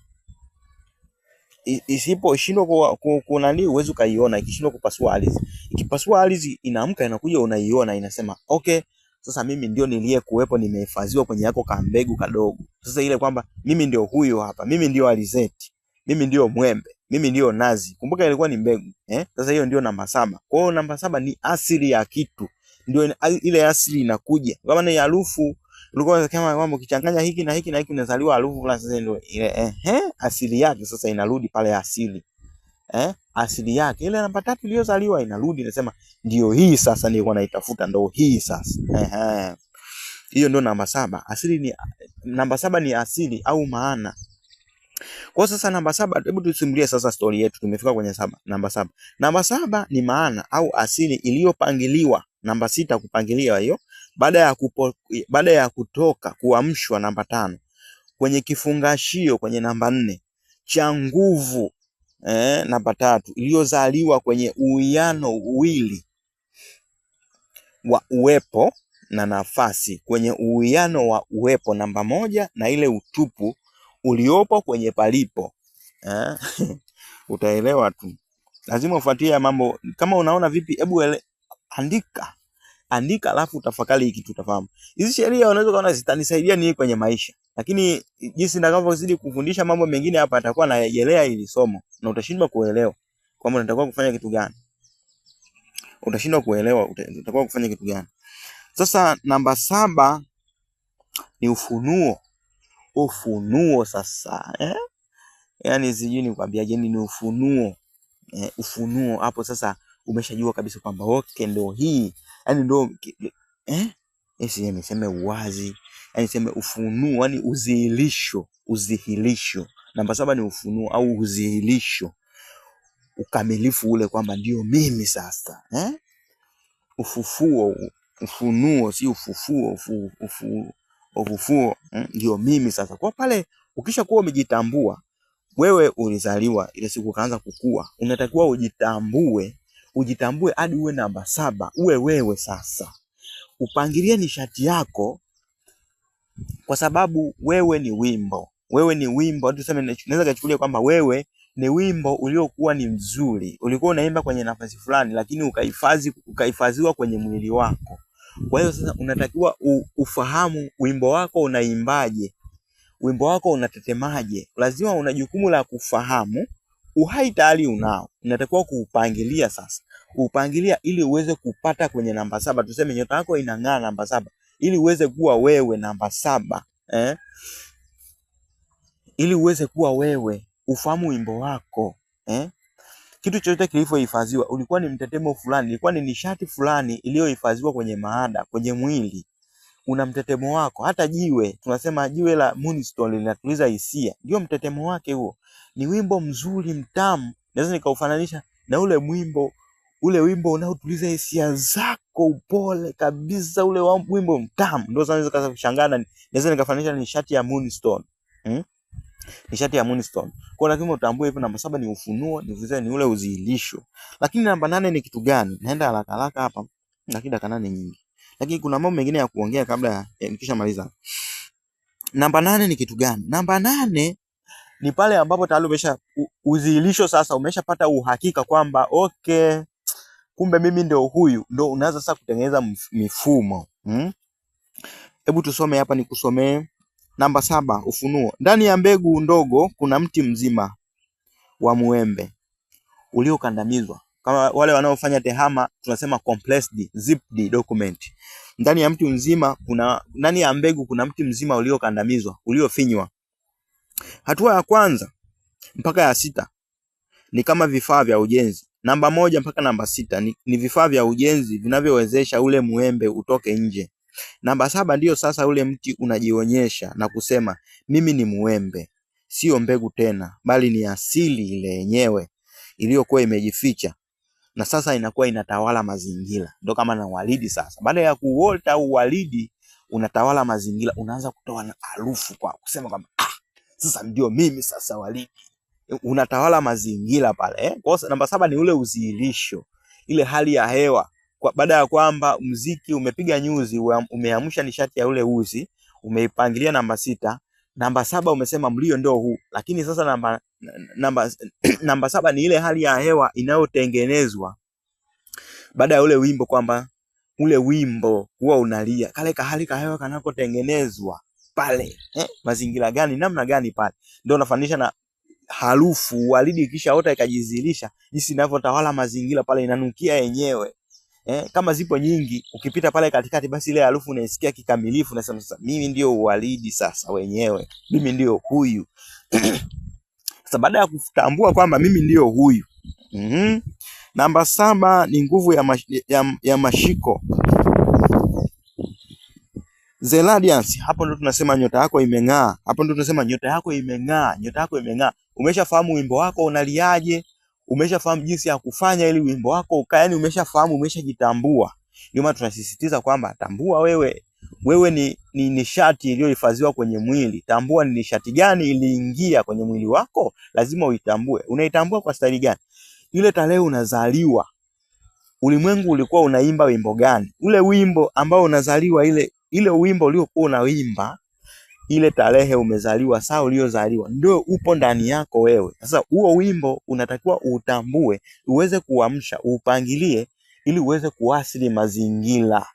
Isiposhindwa kunani uwezo ukaiona, ikishindwa kupasua ardhi. Ikipasua ardhi inaamka, inakuja unaiona, inasema okay, sasa mimi ndio niliyekuwepo, nimehifadhiwa kwenye yako ka mbegu kadogo. Sasa ile kwamba mimi ndio huyo hapa, mimi ndio alizeti. mimi ndio mwembe, mimi ndio nazi. Kumbuka ilikuwa ni mbegu. Sasa hiyo ndio namba 7. Kwa hiyo namba 7 ni asili ya kitu. Ndio ile asili inakuja. Kama ni harufu, ulikuwa kama kwamba ukichanganya hiki na hiki na hiki unazaliwa harufu fulani, sasa ndio ile asili yake sasa inarudi pale asili. Asili yake ile namba 3 iliyozaliwa inarudi inasema ndio hii sasa nilikuwa naitafuta, ndio hii sasa. Hiyo ndio namba 7. Asili ni namba 7 ni asili au maana. Kwa sasa namba 7, hebu tusimulie sasa story yetu. Tumefika kwenye namba 7. Namba 7 ni maana au asili iliyopangiliwa. Namba 6 kupangilia hiyo baada ya kutoka kuamshwa namba 5 kwenye kifungashio kwenye namba 4 cha nguvu namba 3 iliyozaliwa kwenye uwiano uwili wa uwepo na nafasi, kwenye uwiano wa uwepo namba 1 na ile utupu uliopo kwenye palipo. Utaelewa tu. Lazima ufuatie mambo. Kama unaona vipi, hebu andika alafu utafakari hiki tutafahamu. Hizi sheria unaweza kuona zitanisaidia nini kwenye maisha. Lakini jinsi nitakavyozidi kufundisha mambo mengine hapa atakuwa naelea ili somo na utashindwa kuelewa kwamba unatakiwa kufanya kitu gani. Utashindwa kuelewa utakuwa kufanya kitu gani. Sasa namba 7 ni ufunuo. Ufunuo sasa, yaani sijui nikwambiaje, ni ufunuo. Ufunuo hapo sasa umeshajua kabisa kwamba okay ndio hii. Yaani ndio niseme uwazi, yaani niseme ufunuo, yaani uzihilisho. Namba 7 ni ufunuo au uzihilisho. Ukamilifu ule kwamba ndio mimi sasa. Ufunuo si ufufuo, ufufuo ndio mimi sasa. Kwa pale ukishakuwa umejitambua wewe ulizaliwa ile siku kaanza kukua, unatakiwa ujitambue hadi uwe namba 7, uwe wewe sasa. Upangilie nishati yako kwa sababu wewe ni wimbo. Wewe ni wimbo, hadi tuseme naweza kuchukulia kwamba wewe ni wimbo uliokuwa ni mzuri. Ulikuwa unaimba kwenye nafasi fulani lakini ukahifadhiwa kwenye mwili wako. Kwa hiyo sasa unatakiwa ufahamu wimbo wako unaimbaje. Wimbo wako unatetemaje. Lazima una jukumu la kufahamu. Uhai tayari unao. Unatakiwa kuupangilia sasa. Upangilia ili uweze kupata kwenye namba 7. Tuseme nyota yako inang'aa namba 7. Ili uweze kuwa wewe namba 7. Ili uweze kuwa wewe. Ufahamu wimbo wako. Kitu chochote kilivyohifadhiwa, ulikuwa ni mtetemo fulani, ilikuwa ni nishati fulani iliyohifadhiwa kwenye maada, kwenye mwili. Una mtetemo wako. Hata jiwe, tunasema jiwe la Moonstone linatuliza hisia. Ndio mtetemo wake huo. Ni wimbo mzuri mtamu. Naweza nikaufananisha na ule wimbo unaotuliza hisia zako, upole kabisa, ule wimbo mtamu. Ndio sasa naweza kushangaa, naweza nikafananisha nishati ya Moonstone. Nishati ya Moonstone. Kwa lazima utambue hivyo namba 7 ni ufunuo, ni ule uzihilisho. Lakini namba 8 ni kitu gani? Naenda haraka hapa. Lakini dakika 8 nyingi. Lakini kuna mambo mengine ya kuongea kabla nikishamaliza. Namba 8 ni kitu gani? Namba 8 ni pale ambapo tayari uzihilisho sasa umeshapata uhakika kwamba okay, kumbe mimi ndio huyu. Ndio unaanza sasa kutengeneza mifumo. Hebu tusome hapa, nikusomee. Namba 7 ufunuo. Ndani ya mbegu ndogo kuna mti mzima wa muembe uliokandamizwa. Kama wale wanaofanya tehama tunasema compressed zipped document. Ndani ya mbegu kuna mti mzima uliokandamizwa, uliofinywa. Hatua ya kwanza mpaka ya 6 ni kama vifaa vya ujenzi. Namba 1 mpaka namba 6 ni vifaa vya ujenzi vinavyowezesha ule muembe utoke nje. Namba 7 ndio sasa ule mti unajionyesha na kusema mimi ni muembe, sio mbegu tena, bali ni asili ile yenyewe iliyokuwa imejificha na sasa inakuwa inatawala mazingira. Ndio kama na walidi sasa. Baada ya kuota uwalidi unatawala mazingira, unaanza kutoa harufu kwa kusema kwamba sasa ndio mimi sasa walidi. Unatawala mazingira pale. Kwa hiyo namba 7 ni ule uzihilisho, ile hali ya hewa. Baada ya kwamba muziki umepiga nyuzi, umeamsha nishati ya ule uzi, umeipangilia namba 6, namba 7 umesema mlio ndio huu. Lakini sasa namba 7 ni ile hali ya hewa inayotengenezwa baada ya ule wimbo, kwamba ule wimbo huwa unalia. Kale kahali ka hewa kanakotengenezwa pale, mazingira gani, namna gani pale. Ndio unafanisha na harufu, uwaridi ikishaota ikajizilisha, jinsi inavyotawala mazingira pale, inanukia yenyewe. Kama zipo nyingi, ukipita pale katikati, basi ile harufu unaisikia kikamilifu, nasema sasa mimi ndio uwaridi sasa wenyewe, mimi ndio huyu. Sasa baada ya kutambua kwamba mimi ndio huyu, namba 7 ni nguvu ya mashiko. The radiance, hapo ndo tunasema nyota yako imeng'aa. Hapo ndo tunasema nyota yako imeng'aa, nyota yako imeng'aa. Umeshafahamu wimbo wako unaliaje, umeshafahamu jinsi ya kufanya ili wimbo wako ukae, yani umeshafahamu, umeshajitambua. Ndio maana tunasisitiza kwamba tambua wewe ni nishati iliyohifadhiwa kwenye mwili. Tambua ni nishati gani iliingia kwenye mwili wako, lazima uitambue. Unaitambua kwa staili gani? Ile tarehe unazaliwa, ulimwengu ulikuwa unaimba wimbo gani? Ule wimbo ambao unazaliwa, ile wimbo uliokuwa unaimba ile tarehe umezaliwa, saa uliozaliwa, ndio upo ndani yako wewe. Sasa huo wimbo unatakiwa utambue, uweze kuamsha, upangilie ili uweze kuasili mazingira.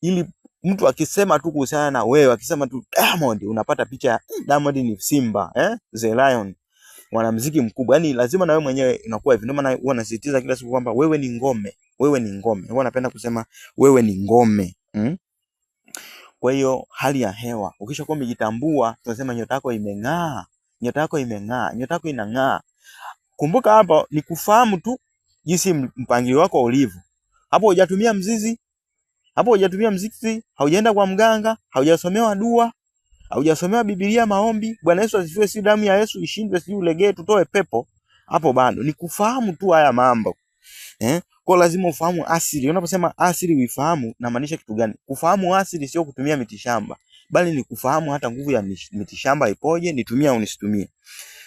Ili mtu akisema tu kuhusiana na wewe, akisema tu Diamond, unapata picha ya Diamond ni Simba, The Lion, mwanamuziki mkubwa. Yani lazima na wewe mwenyewe inakuwa hivyo. Ndio maana huwa nasisitiza kila siku kwamba wewe ni ngome, wewe ni ngome. Huwa napenda kusema wewe ni ngome. Kwa hiyo hali ya hewa, ukishakuwa umejitambua, tunasema nyota yako imeng'aa, nyota yako imeng'aa, nyota yako inang'aa. Kumbuka hapo ni kufahamu tu jinsi mpangilio wako ulivyo. Hapo hujatumia mzizi, hapo hujatumia mzizi, haujaenda kwa mganga, haujasomewa dua, haujasomewa Biblia maombi, Bwana Yesu asifiwe, si damu ya Yesu ishindwe, si ulegee tutoe pepo. Hapo bado ni kufahamu tu haya mambo. Kwa lazima ufahamu asili. Unaposema asili uifahamu, na maanisha kitu gani? Kufahamu asili sio kutumia mitishamba, bali ni kufahamu hata nguvu ya mitishamba ipoje, nitumia au nisitumie.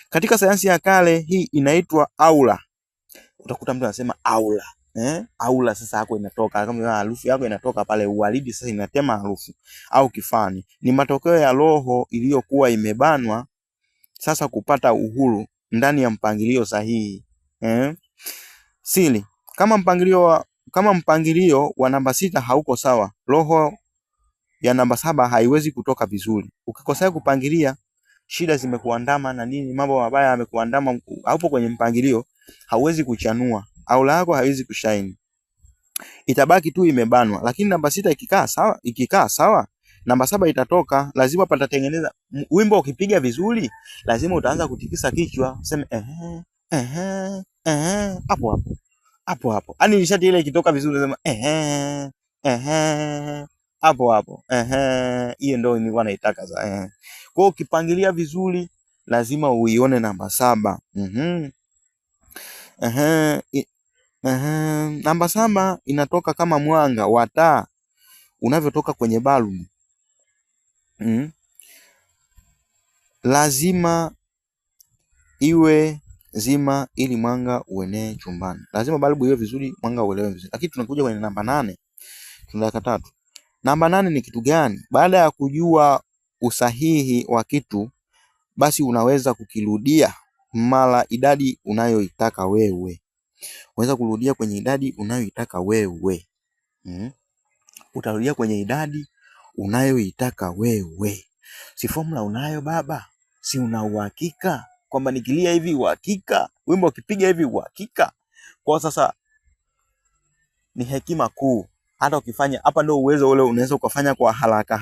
Katika sayansi ya kale hii inaitwa aura. Utakuta mtu anasema aura. Aura sasa yako inatoka, kama harufu yako inatoka pale, uwaridi sasa inatema harufu au kifani. Ni matokeo ya roho iliyokuwa imebanwa sasa kupata uhuru ndani ya mpangilio sahihi. Siri, kama mpangilio wa namba 6 hauko sawa, roho ya namba 7 haiwezi kutoka vizuri. Ukikosea kupangilia, shida zimekuandama na nini, mambo mabaya yamekuandama, haupo kwenye mpangilio, hauwezi kuchanua, aura yako haiwezi kushine. Itabaki tu imebanwa. Lakini namba 6 ikikaa sawa, namba 7 itatoka. Lazima patatengeneza wimbo. Ukipiga vizuri, lazima utaanza kutikisa kichwa, useme hapo. Yaani nishati ile ikitoka vizuri unasema hapo. Hiyo ndio nilikuwa naitaka sasa. Kwa hiyo ukipangilia vizuri, lazima uione namba 7. Namba 7 inatoka kama mwanga wa taa unavyotoka kwenye balbu. Lazima iwe zima ili mwanga uenee chumbani. Lazima balbu iwe vizuri, mwanga uelewe vizuri. Lakini tunakuja kwenye namba 8. Tunataka 3. Namba 8 ni kitu gani? Baada ya kujua usahihi wa kitu, basi unaweza kukirudia mara idadi unayoitaka wewe. Unaweza kurudia kwenye idadi unayoitaka wewe. Utarudia kwenye idadi unayoitaka wewe. Si formula unayo baba? Si una uhakika kwamba nikilia hivi uhakika, wimbo ukipiga hivi uhakika? Kwa sasa ni hekima kuu. Hata ukifanya hapa, ndio uwezo ule unaweza ukafanya kwa haraka.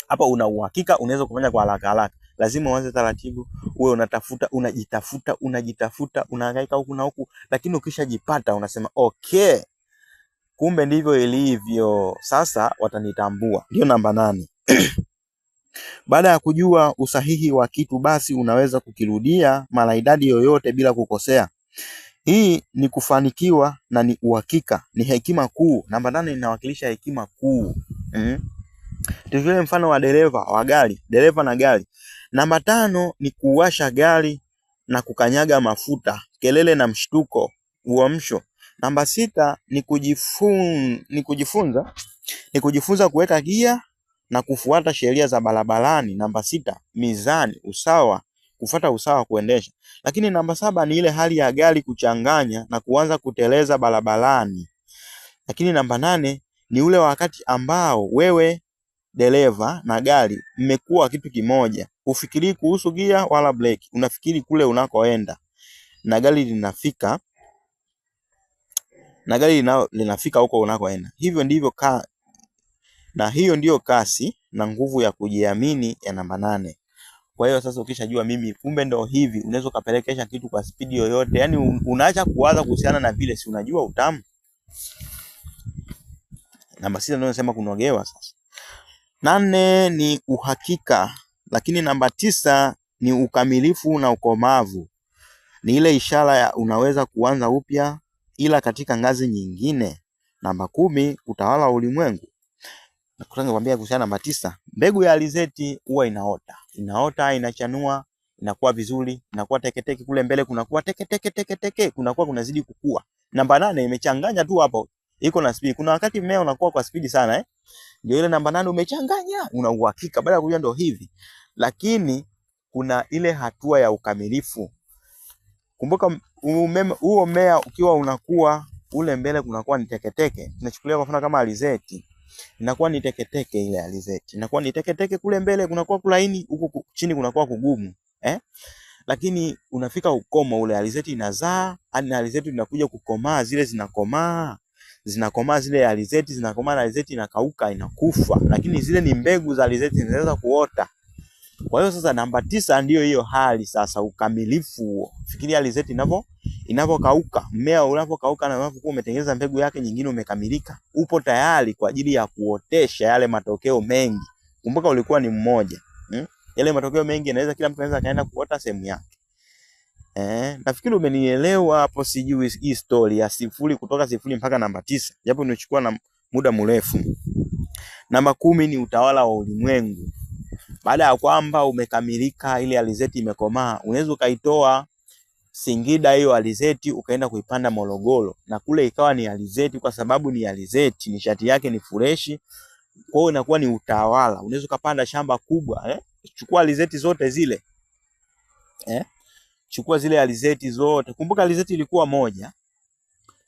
Hapa una uhakika unaweza kufanya kwa haraka. Lazima uanze taratibu, uwe unajitafuta, unahangaika huku na huku, lakini ukishajipata unasema okay, kumbe ndivyo ilivyo, sasa watanitambua. Ndio namba 8. Baada ya kujua usahihi wa kitu, basi unaweza kukirudia mara idadi yoyote bila kukosea. Hii ni kufanikiwa na ni uhakika, ni hekima kuu. Namba 8 inawakilisha hekima kuu. Tuchukue mfano wa dereva na gari. Namba 5 ni kuwasha gari na kukanyaga mafuta, kelele na mshtuko, uamsho. Namba 6 ni kujifunza kuweka gia na kufuata sheria za barabarani. Namba 6 mizani, usawa, kufuata usawa kuendesha. Lakini namba 7 ni ile hali ya gari kuchanganya na kuanza kuteleza barabarani. Lakini namba 8 ni ule wakati ambao wewe dereva na gari mmekuwa kitu kimoja. Ufikiri kuhusu gia wala breki, unafikiri kule unakoenda, na gari linafika linafika huko unakoenda. Hivyo ndivyo na hiyo ndiyo kasi na nguvu ya kujiamini ya namba 8. Kwa hiyo sasa ukishajua mimi kumbe ndo hivi, unaweza kupelekesha kitu kwa spidi yoyote. Yaani unaacha kuwaza kuhusiana na vile, si unajua utamu. Namba 6 ndio nasema kunogewa sasa. 8 ni uhakika, lakini namba 9 ni ukamilifu na ukomavu. Ni ile ishara ya unaweza kuanza upya ila katika ngazi nyingine. Namba 10 utawala wa ulimwengu. Nakutaka kuambia kuhusiana namba 9, mbegu ya alizeti huwa inaota, inachanua, inakuwa vizuri, inakuwa teketeke kule mbele, kunakuwa teke, kunakuwa kunazidi kukua. Namba 8 imechanganya tu hapo, iko na speed. Kuna wakati mmea unakuwa kwa speed sana ndio ile namba 8 umechanganya, una uhakika baada ya kujua ndio hivi. Lakini kuna ile hatua ya ukamilifu. Kumbuka huo mmea ukiwa unakuwa ule mbele kunakuwa ni teketeke. Tunachukulia kwa mfano kama alizeti. Inakuwa ni teketeke ile alizeti. Inakuwa ni teketeke kule mbele kunakuwa kulaini, huko chini kunakuwa kugumu. Lakini unafika ukomo ule alizeti inazaa, hadi alizeti inakuja kukomaa, zile zinakomaa zile alizeti zinakomaa, na alizeti inakauka, inakufa. Lakini zile ni mbegu za alizeti zinaweza kuota. Kwa hiyo sasa namba 9 ndio hiyo hali sasa, ukamilifu huo. Fikiria alizeti inavyokauka, mmea unapokauka na unapokuwa umetengeneza mbegu yake nyingine, umekamilika, upo tayari kwa ajili ya kuotesha yale matokeo mengi. Kumbuka ulikuwa ni mmoja. Yale matokeo mengi yanaweza kila mtu anaweza kaenda kuota sehemu yake. Nafikiri umenielewa hapo. Sijui hii story ya kutoka 0 mpaka namba 9, japo nimechukua na muda mrefu. Namba 10 ni utawala wa ulimwengu. Baada ya kwamba umekamilika, ile alizeti imekomaa, unaweza ukaitoa Singida hiyo alizeti ukaenda kuipanda Morogoro, na kule ikawa ni alizeti, kwa sababu ni alizeti, nishati yake ni freshi. Kwa hiyo inakuwa ni utawala. Unaweza kupanda shamba kubwa, chukua alizeti zote zile. Chukua zile alizeti zote. Kumbuka alizeti ilikuwa moja.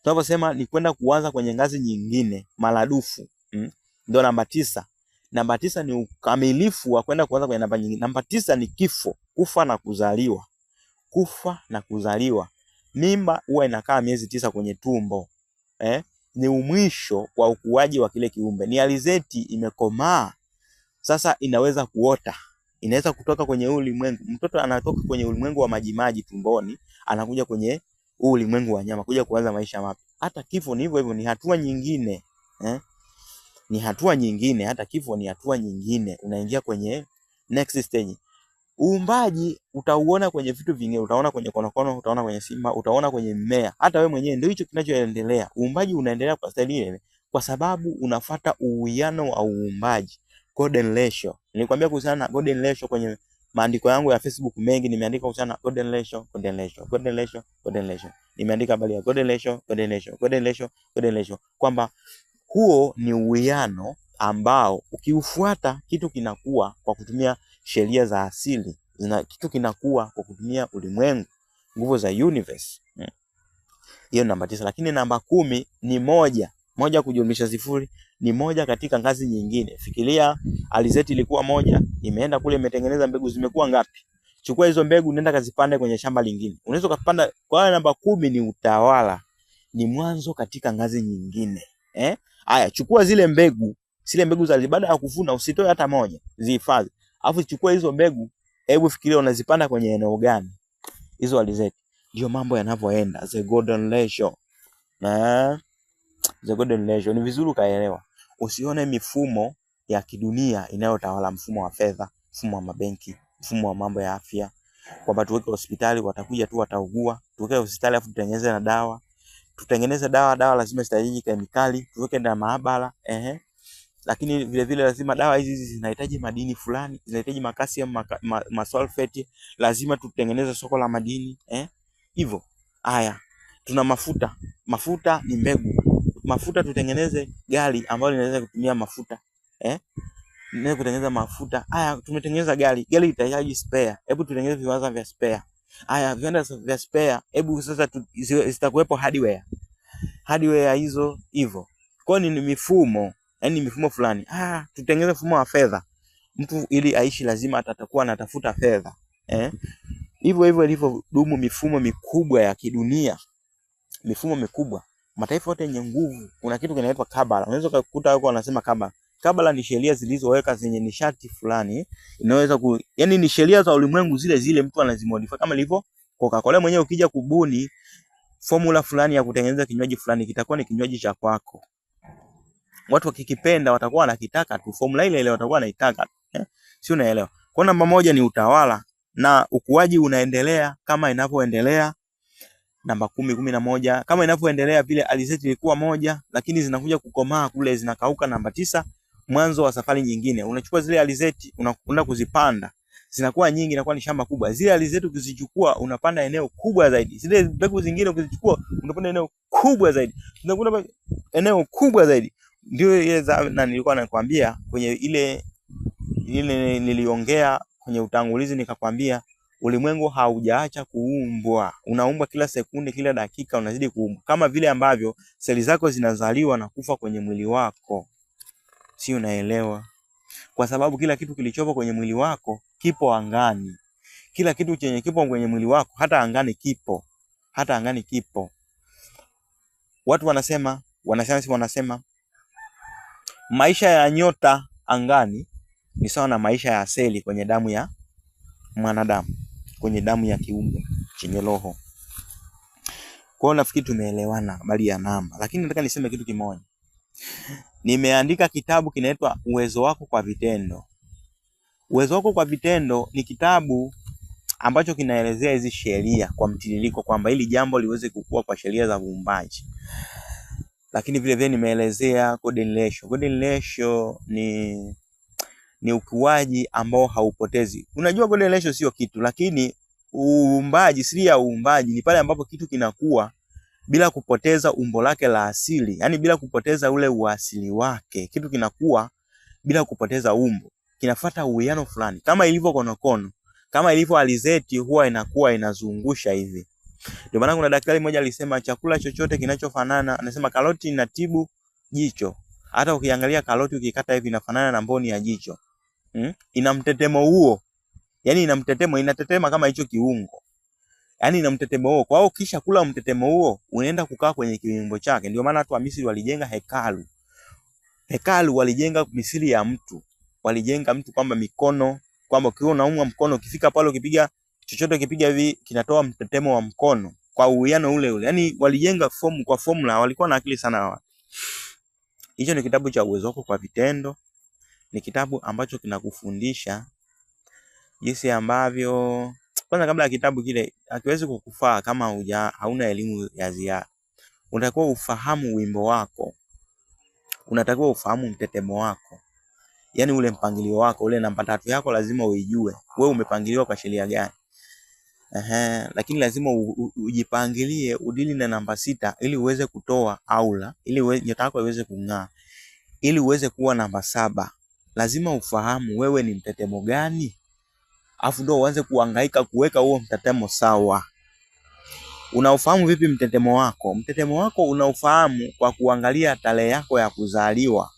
Tunaposema ni kwenda kuanza kwenye ngazi nyingine maradufu. Ndio namba 9. Namba 9 ni ukamilifu wa kwenda kuanza kwenye namba nyingine. Namba 9 ni kifo, kufa na kuzaliwa. Kufa na kuzaliwa. Mimba huwa inakaa miezi 9 kwenye tumbo. Ni mwisho wa ukuaji wa kile kiumbe. Ni alizeti imekomaa. Sasa inaweza kuota. Inaweza kutoka kwenye ulimwengu. Mtoto anatoka kwenye ulimwengu wa majimaji tumboni, anakuja kwenye ulimwengu wa nyama, kuja kuanza maisha mapya. Hata kifo ni hivyo hivyo, ni hatua nyingine. Ni hatua nyingine, hata kifo ni hatua nyingine. Unaingia kwenye next stage. Uumbaji utauona kwenye vitu vingine, utaona kwenye konokono, utaona kwenye simba, utaona kwenye mmea. Hata wewe mwenyewe ndio hicho kinachoendelea. Uumbaji unaendelea kwa staili ile kwa sababu unafuata uwiano wa uumbaji. Golden ratio. Nilikwambia kuhusiana na golden ratio kwenye maandiko yangu ya Facebook mengi, nimeandika kuhusiana na golden ratio. Nimeandika habari ya golden ratio, kwamba huo ni uwiano ambao ukiufuata kitu kinakuwa kwa kutumia sheria za asili, kitu kinakuwa kwa kutumia ulimwengu, nguvu za universe. Hiyo namba 9. Lakini namba 10 ni moja kujumlisha 0 ni moja katika ngazi nyingine. Fikiria alizeti ilikuwa moja, imeenda kule imetengeneza mbegu, zimekuwa ngapi? Chukua hizo mbegu nenda kazipande kwenye shamba lingine. Unaweza kupanda. Kwa hiyo namba 10 ni utawala, ni mwanzo katika ngazi nyingine. Haya, chukua zile mbegu za baada ya kuvuna, usitoe hata moja, zihifadhi. Alafu chukua hizo mbegu, hebu fikiria unazipanda kwenye eneo gani hizo alizeti. Ndio mambo yanavyoenda. The golden ratio. The golden ratio ni vizuri ukaelewa. Usione mifumo ya kidunia inayotawala, mfumo wa fedha, mfumo wa mabenki, mfumo wa mambo ya afya, kwamba tuweke hospitali watakuja tu wataugua, tuweke hospitali afu tutengeneze na dawa. Tutengeneze dawa lazima zitahitaji kemikali, tuweke na maabara, lakini vile vile lazima dawa hizi zinahitaji madini fulani, zinahitaji makasium, masulfate, lazima tutengeneze soko la madini, hivyo. Haya, tuna mafuta ni mbegu. Mafuta tutengeneze gari ambalo linaweza kutumia mafuta. Tunaweza kutengeneza mafuta. Haya, tumetengeneza gari itahitaji spare. Hebu tutengeneze viwanda vya spare. Haya, viwanda vya spare, hebu sasa zitakuwepo hardware hizo hivyo. Kwa ni mifumo, yaani mifumo fulani. Tutengeneze mfumo wa fedha. Mtu ili aishi lazima atakuwa anatafuta fedha. Hivyo hivyo ilivyodumu mifumo mikubwa ya kidunia. Mifumo mikubwa. Mataifa yote yenye nguvu, kuna kitu kinaitwa kabala. Unaweza kukuta huko wanasema kabala. Kabala ni sheria zilizoweka zenye nishati fulani. Inaweza yaani ni sheria za ulimwengu zile zile mtu anazimodify kama ilivyo Coca-Cola mwenyewe ukija kubuni formula fulani ya kutengeneza kinywaji fulani kitakuwa ni kinywaji cha kwako. Watu wakikipenda watakuwa wanakitaka tu, formula ile ile watakuwa wanaitaka. Si unaelewa? Kwa namba moja ni utawala na ukuaji unaendelea kama inavyoendelea. Namba 10, 11 kama inavyoendelea vile alizeti ilikuwa 1 lakini zinakuja kukomaa kule zinakauka. Namba 9 mwanzo wa safari nyingine. Unachukua zile alizeti unakwenda kuzipanda. Zinakuwa nyingi, inakuwa ni shamba kubwa. Zile alizeti ukizichukua unapanda eneo kubwa zaidi. Zile mbegu zingine ukizichukua unapanda eneo kubwa zaidi. Unakuwa eneo kubwa zaidi. Ndio ile na nilikuwa nakwambia kwenye ile niliongea kwenye utangulizi nikakwambia ulimwengu haujaacha kuumbwa. Unaumbwa kila sekunde, kila dakika unazidi kuumbwa. Kama vile ambavyo seli zako zinazaliwa na kufa kwenye mwili wako. Si unaelewa? Kwa sababu kila kitu kilichopo kwenye mwili wako kipo angani. Kila kitu chenye kipo kwenye mwili wako hata angani kipo. Hata angani kipo. Watu wanasema maisha ya nyota angani ni sawa na maisha ya seli kwenye damu ya mwanadamu, kwenye damu ya kiumbe chenye roho. Kwa hiyo nafikiri tumeelewana bali ya namba. Lakini nataka niseme kitu kimoja. Nimeandika kitabu kinaitwa Uwezo Wako kwa Vitendo. Uwezo Wako kwa Vitendo ni kitabu ambacho kinaelezea hizi sheria kwa mtiririko kwamba ili jambo liweze kukua kwa sheria za uumbaji. Lakini vile vile nimeelezea golden ratio. Golden ratio ni ukuaji ambao haupotezi. Unajua golden ratio sio kitu, lakini uumbaji, siri ya uumbaji ni pale ambapo kitu kinakuwa bila kupoteza umbo lake la asili. Yaani bila kupoteza ule uasili wake. Kitu kinakuwa bila kupoteza umbo. Kinafuata uwiano fulani. Kama ilivyo konokono, kama ilivyo alizeti huwa inakuwa inazungusha hivi. Ndio maana kuna daktari mmoja alisema chakula chochote kinachofanana, anasema karoti inatibu jicho. Hata ukiangalia karoti ukikata hivi inafanana na mboni ya jicho. Ina mtetemo huo. Yaani inatetema kama hicho kiungo. Yaani ina mtetemo huo. Kwa hiyo kisha kula mtetemo huo unaenda kukaa kwenye kiungo chake. Ndio maana watu wa Misri walijenga hekalu. Hekalu walijenga misili ya mtu. Walijenga mtu kwamba mikono, kwamba ukiwa unaumwa mkono ukifika pale ukipiga chochote ukipiga hivi kinatoa mtetemo wa mkono kwa uwiano ule ule. Yaani walijenga kwa formula, walikuwa na akili sana hawa. Hicho ni kitabu cha Uwezo Wako kwa Vitendo. Ni kitabu ambacho kinakufundisha jinsi ambavyo kwanza kabla ya kitabu kile hakiwezi kukufaa kama hauna elimu ya ziada. Unatakiwa ufahamu wimbo wako. Unatakiwa ufahamu mtetemo wako. Yaani ule mpangilio wako, ule namba 3 yako lazima uijue. Wewe umepangiliwa kwa sheria gani? Lakini lazima ujipangilie udili na namba 6 ili uweze kutoa aula, ili nyota yako iweze kung'aa. Ili uweze kuwa namba 7. Lazima ufahamu wewe ni mtetemo gani? Afu ndio uanze kuhangaika kuweka huo mtetemo sawa. Unaufahamu vipi mtetemo wako? Mtetemo wako unaufahamu kwa kuangalia tarehe yako ya kuzaliwa.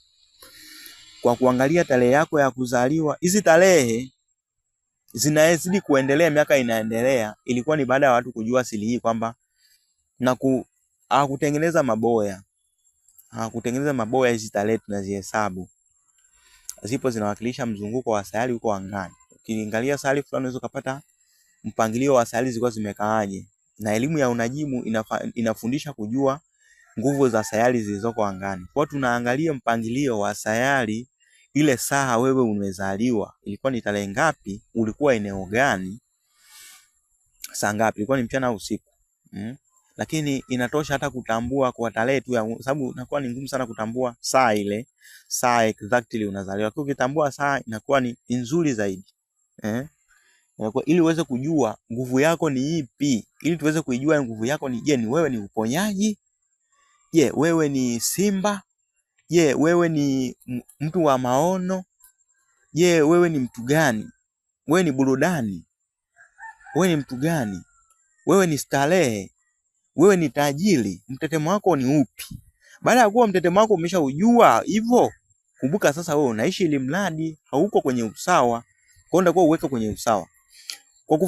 Kwa kuangalia tarehe yako ya kuzaliwa, hizi tarehe zinazidi kuendelea, miaka inaendelea. Ilikuwa ni baada ya watu kujua siri hii kwamba hakutengeneza maboya. Hakutengeneza maboya, hizi tarehe tunazihesabu. Zipo zinawakilisha mzunguko wa sayari huko angani. Ukiangalia sayari fulani unaweza kupata mpangilio wa sayari zilikuwa zimekaaje. Na elimu ya unajimu inafundisha kujua nguvu za sayari zilizoko angani. Kwa tunaangalia mpangilio wa sayari, ile saa wewe umezaliwa ilikuwa ni tarehe ngapi, ulikuwa eneo gani, saa ngapi, ilikuwa ni mchana au usiku. Lakini inatosha hata kutambua kwa tarehe tu, sababu inakuwa ni ngumu sana kutambua saa ile, saa exactly unazaliwa. Kwa ukitambua saa inakuwa ni nzuri zaidi. Ili uweze kujua nguvu yako ni ipi, ili tuweze kuijua nguvu yako ni je, ni wewe ni uponyaji? Je, wewe ni simba? Je, wewe ni mtu wa maono? Je, wewe ni mtu gani? Wewe ni burudani? Wewe ni mtu gani? Wewe ni starehe? Wewe ni tajiri? Mtetemo wako ni upi? Baada ya kuwa mtetemo wako umeshaujua hivyo, Kumbuka sasa wewe unaishi ili mradi hauko kwenye usawa. Kwa hiyo ndio uweke kwenye usawa. Kwa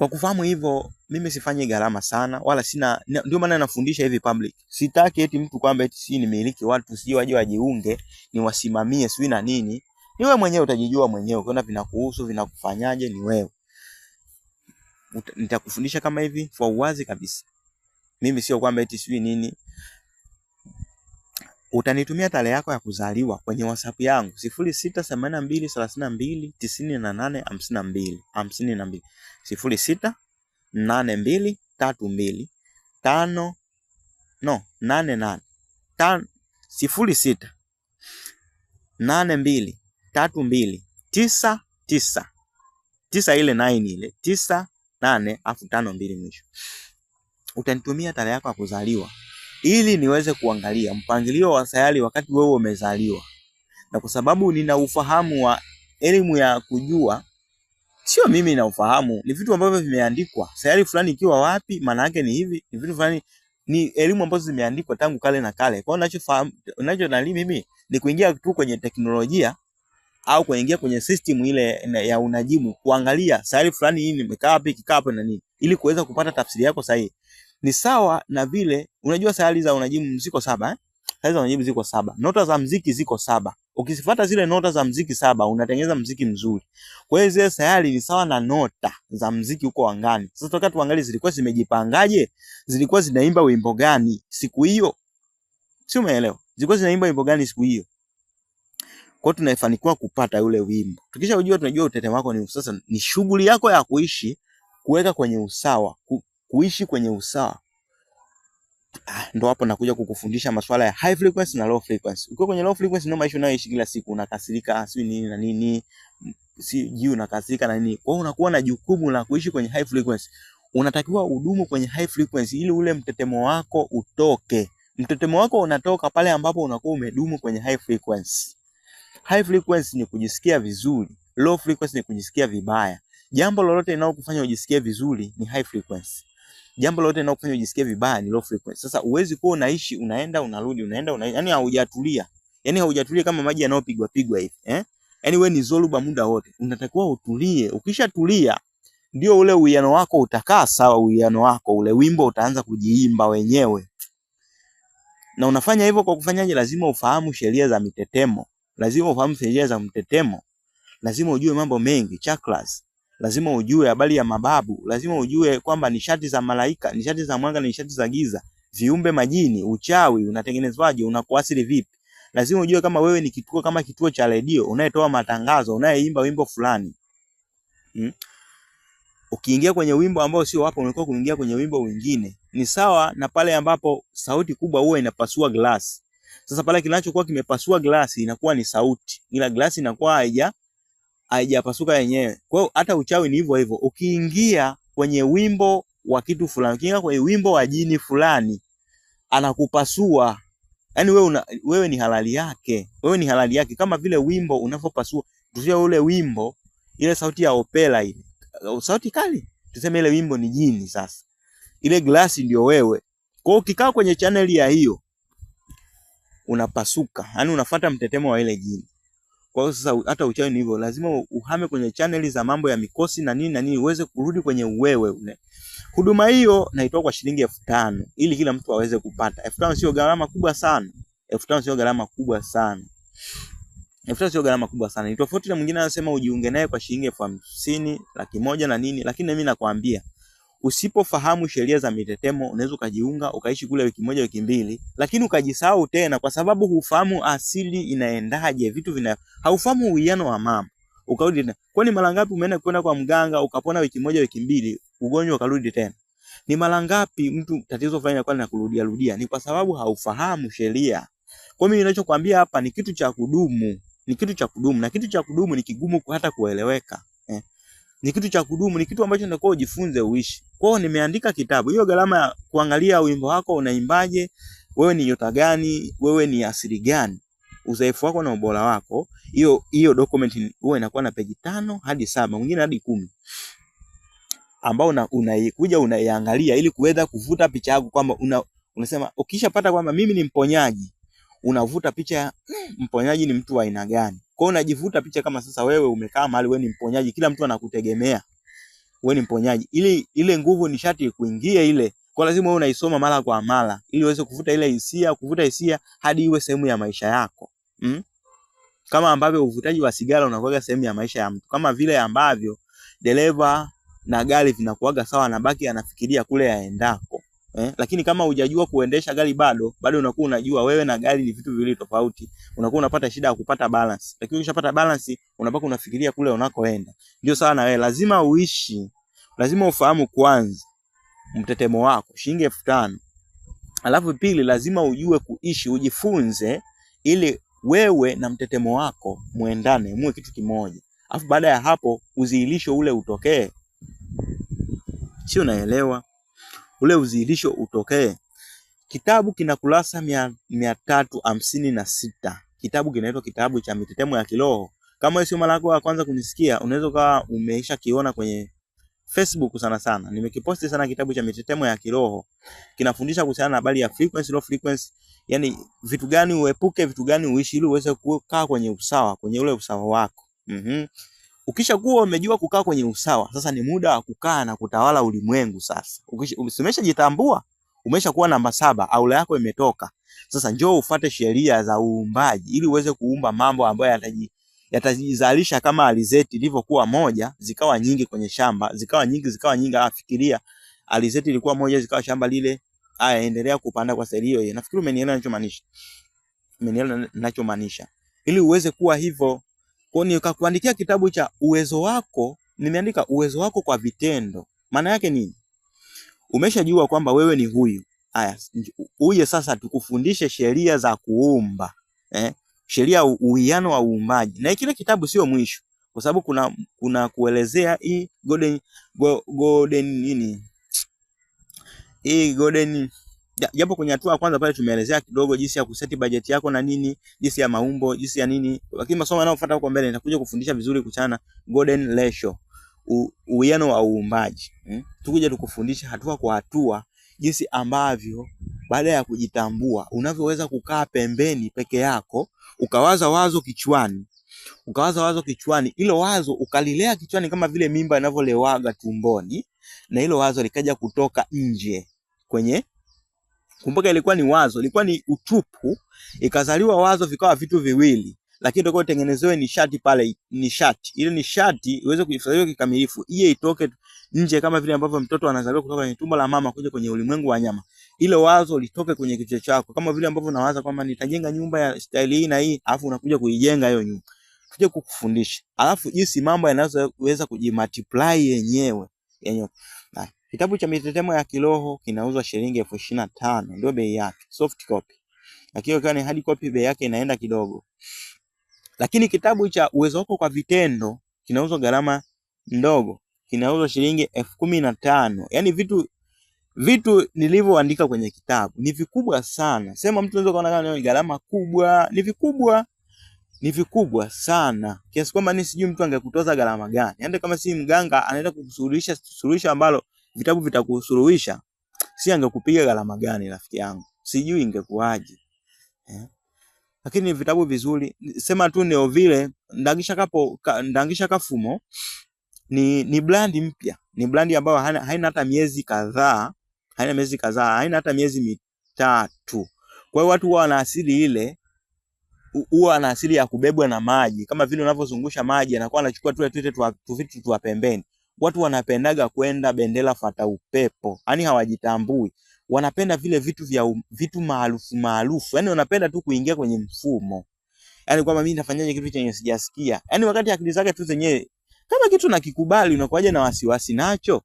kufahamu hivyo mimi sifanyi gharama sana wala sina, ndio maana nafundisha hivi public. Sitaki eti mtu kwamba eti si nimiliki watu sio waje wajiunge niwasimamie sio na nini. Ni wewe mwenyewe utajijua mwenyewe, ukiona vinakuhusu vinakufanyaje ni wewe. Nitakufundisha kama hivi kwa uwazi kabisa. Mimi sio kwamba eti sio nini. Utanitumia tarehe yako ya kuzaliwa kwenye WhatsApp yangu 0682329852 06823299 ile 9 ile 98 afu 52 mwisho. Utanitumia tarehe yako ya kuzaliwa ili niweze kuangalia mpangilio wa sayari wakati wewe umezaliwa. Na kwa sababu nina ufahamu wa elimu ya kujua, sio mimi na ufahamu, ni vitu ambavyo vimeandikwa. Sayari fulani ikiwa wapi, maana yake ni hivi, ni vitu fulani, ni elimu ambazo zimeandikwa tangu kale na kale. Kwa hiyo ninachofahamu, ninachonali mimi ni kuingia tu kwenye teknolojia au kuingia kwenye system ile ya unajimu, kuangalia sayari fulani hii imekaa wapi, kikaa hapo na nini, ili kuweza kupata tafsiri yako sahihi. Ni sawa na vile unajua sayari za unajimu ziko 7 eh? Sayari za unajimu ziko 7. Nota za muziki ziko 7. Ukizifuata zile nota za muziki 7 unatengeneza muziki mzuri. Kwa hiyo zile sayari ni sawa na nota za muziki huko angani. Sasa tunataka tuangalie zilikuwa zimejipangaje? Zilikuwa zinaimba wimbo gani siku hiyo? Sio, umeelewa? Zilikuwa zinaimba wimbo gani siku hiyo? Kwa hiyo tunafanikiwa kupata yule wimbo. Tukisha ujua tunajua utetemo wako ni sasa ni shughuli yako ya kuishi, kuweka kwenye usawa, kuishi kwenye usawa. Ndio hapo nakuja kukufundisha masuala ya high frequency na low frequency. Ukiwa kwenye low frequency ndio maisha unayoishi kila siku, unakasirika, si nini na nini, si juu unakasirika na nini. Kwa hiyo unakuwa na jukumu la kuishi kwenye high frequency. Unatakiwa udumu kwenye high frequency ili ule mtetemo wako utoke. Mtetemo wako unatoka pale ambapo unakuwa umedumu kwenye high frequency. High frequency ni kujisikia vizuri, low frequency ni kujisikia vibaya. Jambo lolote linalokufanya ujisikie vizuri ni high frequency. Jambo lolote linalokufanya ujisikie vibaya ni low frequency. Sasa uwezi kuwa unaishi unaenda unarudi yani haujatulia. Yani haujatulia kama maji yanayopigwa hivi, eh? Yani wewe ni zoluba muda wote. Unatakiwa utulie. Ukishatulia ndio ule uwiano wako utakaa sawa, uwiano wako ule wimbo utaanza kujiimba wenyewe. Na unafanya hivyo kwa kufanyaje? Lazima ufahamu sheria za mitetemo. Lazima ufahamu sheria za mtetemo. Lazima ujue mambo mengi, chakras. Lazima ujue habari ya mababu. Lazima ujue kwamba nishati za malaika, nishati za mwanga, nishati za giza, viumbe majini, uchawi unatengenezwaje, unakuasili vipi. Lazima ujue kama wewe ni kituo, kama kituo cha redio unayetoa matangazo, unayeimba wimbo fulani. Ukiingia kwenye wimbo ambao sio wapo, unakuwa kuingia kwenye wimbo mwingine. Ni sawa na pale ambapo sauti kubwa huwa inapasua glasi. Sasa pale kinachokuwa kimepasua glasi inakuwa ni sauti, ila glasi inakuwa haijapasuka yenyewe. Kwa hiyo hata uchawi ni hivyo hivyo. Ukiingia kwenye wimbo wa kitu fulani, ukiingia kwenye wimbo wa jini fulani, anakupasua. Yaani wewe ni halali yake. Wewe ni halali yake, kama vile wimbo unavyopasua. Tuseme ule wimbo, ile sauti ya opera ile, sauti kali, tuseme ile wimbo ni jini. Sasa ile glasi ndio wewe. Kwa hiyo ukikaa kwenye channel ya hiyo unapasuka, yani unafuata mtetemo wa ile jini. Kwa hiyo sasa hata uchawi ni hivyo, lazima uhame kwenye channel za mambo ya mikosi na nini uweze kurudi kwenye uwewe ule. Huduma hiyo naitoa kwa shilingi 5,000 ili kila mtu aweze kupata. 5,000 sio gharama kubwa sana. 5,000 sio gharama kubwa sana. 5,000 sio gharama kubwa sana. Ni tofauti na mwingine anasema ujiunge naye kwa shilingi 50,000, 100,000 na nini, lakini mimi nakwambia usipofahamu sheria za mitetemo unaweza ukajiunga ukaishi kule wiki moja wiki mbili, lakini ukajisahau tena kwa sababu hufahamu asili inaendaje, vitu haufahamu uwiano wa mambo. Ukarudi tena. Kwani mara ngapi umeenda kwenda kwa mganga ukapona wiki moja wiki mbili, ugonjwa ukarudi tena? Ni mara ngapi mtu tatizo fulani linakuwa linakurudia? Ni kwa sababu haufahamu sheria. Kwa mimi ninachokuambia hapa ni kitu cha kudumu, ni kitu cha kudumu, na kitu cha kudumu ni kigumu hata kueleweka. Ni kitu cha kudumu, ni kitu ambacho unatakiwa ujifunze uishi. Kwa hiyo nimeandika kitabu. Hiyo gharama ya kuangalia wimbo wako unaimbaje, wewe ni nyota gani, wewe ni asili gani, uzoefu wako na ubora wako. Hiyo document huwa inakuwa na peji 5 hadi 7, mwingine hadi 10. Ambao unaikuja unaiangalia ili kuweza kuvuta picha yako kwamba unasema ukishapata kwamba mimi ni mponyaji, unavuta picha ya mponyaji ni mtu wa aina gani. Kwa hiyo unajivuta picha kama sasa wewe umekaa mahali wewe ni mponyaji, kila mtu anakutegemea wewe ni mponyaji. Ili ile nguvu nishati kuingia ile, kwa lazima wewe unaisoma mara kwa mara ili uweze kuvuta ile hisia, kuvuta hisia hadi iwe sehemu ya maisha yako. Kama ambavyo uvutaji wa sigara unakuwa sehemu ya maisha ya mtu, kama vile ambavyo dereva na gari vinakuaga sawa, na baki anafikiria kule yaendako. Lakini kama hujajua kuendesha gari bado unakuwa unajua wewe na gari ni vitu viwili tofauti, unakuwa unapata shida ya kupata balance. Lakini ukishapata balance unabaki unafikiria kule unakoenda. Ndio sawa na wewe, lazima uishi, lazima ufahamu kwanza mtetemo wako shilingi 5,000. Alafu pili, lazima ujue kuishi, ujifunze ili wewe na mtetemo wako muendane, muwe kitu kimoja. Alafu baada ya hapo uzihilisho ule utokee. Sio, unaelewa? Ule uzihilisho utokee. Kitabu kina kurasa 356. Kitabu kinaitwa Kitabu cha Mitetemo ya Kiroho. Kama sio mara yako ya kwanza kunisikia, unaweza kuwa umeisha kiona kwenye Facebook sana sana. Nimekiposti sana kitabu cha Mitetemo ya Kiroho. Kinafundisha kuhusiana na habari ya frequency, low frequency. Yaani vitu gani uepuke, vitu gani uishi ili uweze kukaa kwenye usawa, kwenye ule usawa wako. Ukishakuwa umejua kukaa kwenye usawa, sasa ni muda wa kukaa na kutawala ulimwengu sasa. Umeshajitambua, umeshakuwa namba 7, aula yako imetoka. Sasa njoo ufuate sheria za uumbaji ili uweze kuumba mambo ambayo yatajizalisha kama alizeti ilivyokuwa moja, zikawa nyingi kwenye shamba, zikawa nyingi. Afikiria alizeti ilikuwa moja, zikawa shamba lile. Endelea kupanda kwa staili hiyo. Nafikiri umenielewa ninachomaanisha. Ili uweze kuwa hivyo, kwa nini nikakuandikia kitabu cha uwezo wako, nimeandika uwezo wako kwa vitendo. Maana yake nini? Umeshajua kwamba wewe ni huyu. Uje sasa tukufundishe sheria za kuumba. Sheria uwiano wa uumbaji. Na kile kitabu sio mwisho, kwa sababu kuna kuelezea hii golden japo kwenye hatua ya kwanza pale tumeelezea kidogo jinsi ya kuseti bajeti yako na nini, jinsi ya maumbo, jinsi ya nini. Lakini masomo yanayofuata huko mbele nitakuja kufundisha vizuri kuchana golden ratio, uwiano wa uumbaji. Tukuje tukufundisha hatua kwa hatua jinsi ambavyo baada ya kujitambua unavyoweza kukaa pembeni peke yako, ukawaza wazo kichwani, ilo wazo ukalilea kichwani kama vile mimba inavyolewaga tumboni, na hilo wazo likaja kutoka nje kwenye, kumbuka ilikuwa ni wazo, ilikuwa ni utupu, ikazaliwa wazo, vikawa vitu viwili, lakini ndio kutengenezewe nishati pale, ile nishati iweze kuhifadhiwa kikamilifu, iye itoke nje kama vile ambavyo mtoto anazaliwa kutoka kwenye tumbo la mama kuja kwenye ulimwengu wa nyama. Ile wazo litoke kwenye kichwa chako, kama vile ambavyo unawaza kwamba nitajenga nyumba ya style hii na hii, alafu unakuja kuijenga hiyo nyumba. Tuje kukufundisha. Alafu jinsi mambo yanaweza kujimultiply yenyewe. Na kitabu cha Mitetemo ya Kiroho kinauzwa shilingi 25,000, ndio bei yake, soft copy. Lakini kama ni hard copy bei yake inaenda kidogo. Lakini kitabu cha uwezo wako kwa vitendo kinauzwa gharama ndogo, kinauzwa shilingi 15,000. Yaani vitu nilivyoandika kwenye kitabu ni vikubwa sana. Sema mtu anaweza kuona kama ni gharama kubwa, ni vikubwa sana. Kiasi kwamba ni sijui mtu angekutoza gharama gani. Yaani kama si mganga anaenda kukusuluhisha suluhisho ambalo vitabu vitakusuluhisha, si angekupiga gharama gani rafiki yangu? Sijui ingekuaje. Lakini ni vitabu vizuri. Sema tu ndio vile Ndangisha Kafumo ni brand mpya. Ni brand ambayo haina hata miezi kadhaa, haina hata miezi 3. Kwa hiyo watu wana asili ile, huwa ana asili ya kubebwa na maji, kama vile unavyozungusha maji anakuwa anachukua tu vitu tu pembeni. Watu wanapendaga kwenda bendera fata upepo, yani hawajitambui. Wanapenda vile vitu maarufu. Yani wanapenda tu kuingia kwenye mfumo. Yani kwamba mimi nafanyaje kitu chenye sijasikia. Yani wakati akili zake tu zenyewe kama kitu nakikubali, unakuwaje na wasiwasi nacho?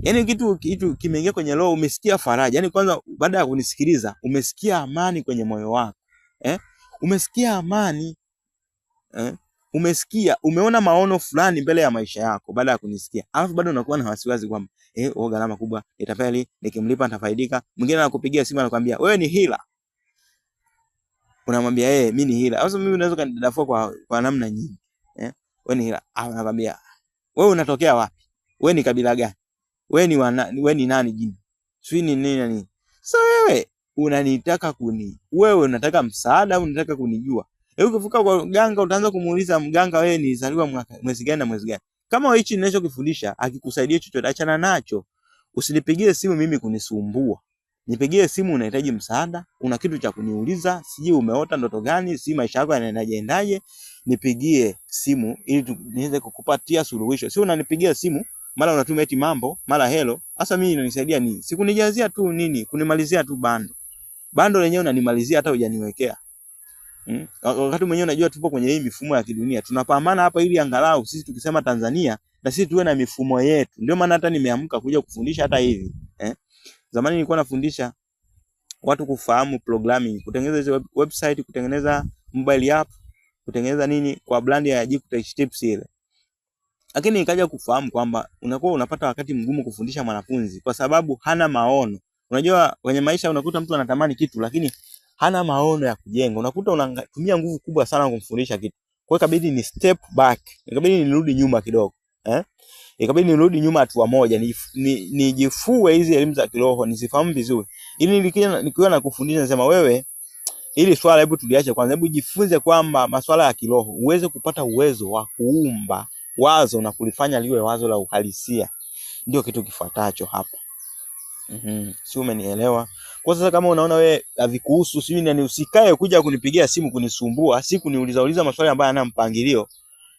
Yani kitu kimeingia kwenye roho, umesikia faraja. Yani kwanza baada ya kunisikiliza, umesikia amani kwenye moyo wako. Umesikia amani. Umeona maono fulani mbele ya maisha yako baada ya kunisikia. Alafu bado unakuwa na wasiwasi kwamba gharama kubwa, itafeli, nikimlipa nitafaidika. Mwingine anakupigia simu anakuambia, "Wewe ni hila." Unamwambia, "Mimi ni hila." Au mimi unaweza kanidafua kwa namna nyingi. Wewe ni hila. Anakuambia, "Wewe unatokea wapi? Wewe ni kabila gani? Wewe ni nani jini? Sio ni nini nani?" So wewe unanitaka wewe unataka msaada au unataka kunijua? Ukifika kwa mganga utaanza kumuuliza mganga, wewe nilizaliwa mwezi gani na mwezi gani? Kama hichi ninachokufundisha akikusaidia chochote, achana nacho. Usinipigie simu mimi kunisumbua. Nipigie simu unahitaji msaada, una kitu cha kuniuliza, siji umeota ndoto gani, si maisha yako yanaendaje, nipigie simu ili niweze kukupatia suluhisho. Sio unanipigia simu mara unatuma eti mambo, mara hello. Sasa mimi inanisaidia nini? Sikunijazia tu nini? Kunimalizia tu bando lenyewe unanimalizia hata hujaniwekea. Wakati mwenyewe unajua tupo kwenye hii mifumo ya kidunia. Tunapambana hapa ili angalau sisi tukisema Tanzania na sisi tuwe na mifumo yetu. Ndio maana hata nimeamka kuja kufundisha hata hivi. Zamani nilikuwa nafundisha watu kufahamu programming, kutengeneza hizo website, kutengeneza mobile app, kutengeneza nini kwa brand ya Jikuta Tech Tips ile. Lakini nikaja kufahamu kwamba unakuwa unapata wakati mgumu kufundisha mwanafunzi kwa sababu hana maono. Unajua kwenye maisha unakuta mtu anatamani kitu lakini hana maono ya kujenga. Unakuta unatumia nguvu kubwa sana kumfundisha kitu. Kwa hiyo ikabidi ni step back. Ikabidi nirudi nyuma kidogo. Ikabidi nirudi nyuma hatua moja, nijifue hizi elimu za kiroho, nisifahamu vizuri. Ili nikiwa na kufundisha nasema wewe, ili swala hebu tuliache kwanza, hebu jifunze kwamba masuala ya kiroho uweze kupata uwezo wa kuumba wazo na kulifanya liwe wazo la uhalisia. Ndio kitu kifuatacho hapa. Si umenielewa? Kwa sasa kama unaona wewe havikuhusu, si nini, usikae kuja kunipigia simu kunisumbua, si kuniuliza maswali ambayo hayana mpangilio.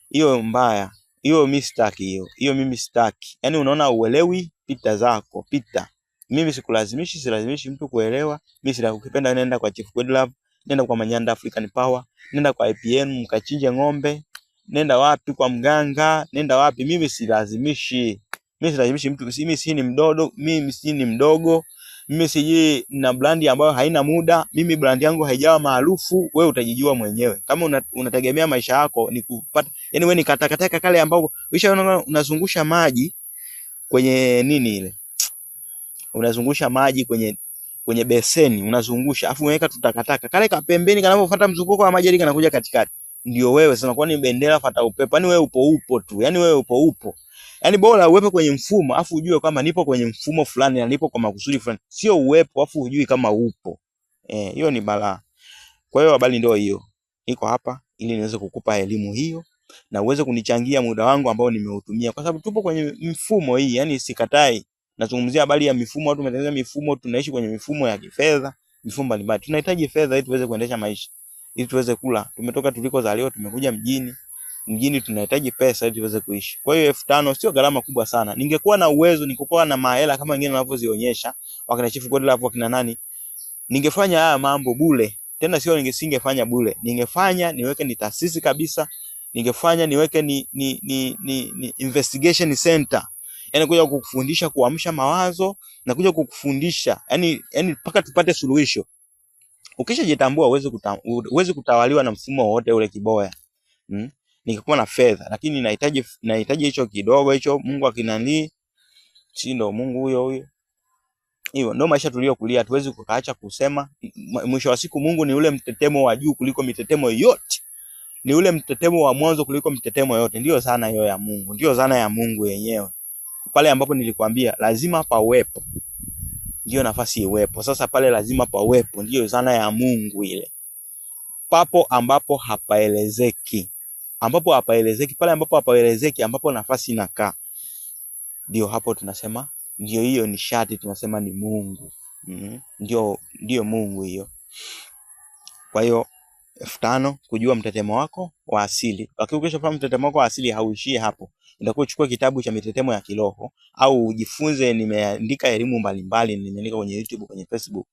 Hiyo mbaya. Hiyo mimi sitaki hiyo mimi sitaki. Yaani unaona uelewi, pita zako, pita. Mimi silazimishi mtu kuelewa. Mimi ukipenda nenda kwa Chief Godlove, nenda kwa Manyanda African Power, nenda kwa IPN mkachinje ng'ombe, nenda wapi kwa mganga, nenda wapi, mimi silazimishi. Mimi silazimishi mtu, mimi si ni mdogo. Mimi siji na brand ambayo haina muda. Mimi brand yangu haijawa maarufu. Wewe utajijua mwenyewe. Kama unategemea maisha yako ni kupata, yani wewe ni katakataka kale ambao unazungusha maji kwenye nini ile. Unazungusha maji kwenye beseni, unazungusha afu unaweka tutakataka. Kale ka pembeni kanapofuata mzunguko wa maji kanakuja katikati. Ndio wewe sasa unakuwa ni bendera fuata upepo. Yani wewe upo tu. Yani wewe upo. Yani bora uwepo kwenye mfumo afu ujue kama nipo kwenye mfumo fulani na nipo kwa makusudi fulani. Sio uwepo afu ujui kama upo. Hiyo ni balaa. Kwa hiyo habari ndio hiyo. Niko hapa ili niweze kukupa elimu hiyo na uweze kunichangia muda wangu ambao nimeutumia kwa sababu tupo kwenye mifumo hii, yani sikatai. Nazungumzia habari ya mifumo, watu wametengeneza mifumo, tunaishi kwenye mifumo ya kifedha, mifumo mbalimbali. Tunahitaji fedha ili tuweze kuendesha maisha, ili tuweze kula. Tumetoka tulikozaliwa, tumekuja mjini tunahitaji pesa ili tuweze kuishi. Kwa hiyo 5,000 sio gharama kubwa sana. Ningekuwa na uwezo, ningekuwa na mahela kama wengine wanavyozionyesha, wakina Chief Godlove wakina nani, ningefanya haya mambo bure. Tena sio nisingefanya bure. Ningefanya niweke ni taasisi kabisa. Ningefanya niweke ni investigation center. Yaani kuja kukufundisha kuamsha mawazo na kuja kukufundisha yani mpaka tupate suluhisho. Ukishajitambua uweze kutawaliwa na mfumo wote ule kiboya. Ningekuwa na fedha lakini nahitaji hicho kidogo hicho. Mungu akinani, si ndo Mungu huyo. Hiyo ndio maisha tuliyokulia. Tuwezi kukaacha kusema mwisho wa siku Mungu ni ule mtetemo wa juu kuliko mitetemo yote. Ni ule mtetemo wa mwanzo kuliko mitetemo yote. Ndio zana hiyo ya Mungu. Ndio zana ya Mungu yenyewe. Pale ambapo nilikwambia lazima pawepo, ndio nafasi iwepo. Sasa pale lazima pawepo, ndio zana ya Mungu ile. Papo ambapo hapaelezeki. Pale ambapo hapaelezeki, ambapo nafasi inakaa. Ndio hapo tunasema, ndio hiyo nishati tunasema ni Mungu. Ndio Mungu hiyo. Kwa hiyo 5,000 kujua mtetemo wako wa asili. Lakini ukishafahamu mtetemo wako wa asili hauishii hapo. Unatakiwa uchukue kitabu cha mitetemo ya kiroho au ujifunze. Nimeandika elimu mbalimbali, nimeandika kwenye YouTube, kwenye Facebook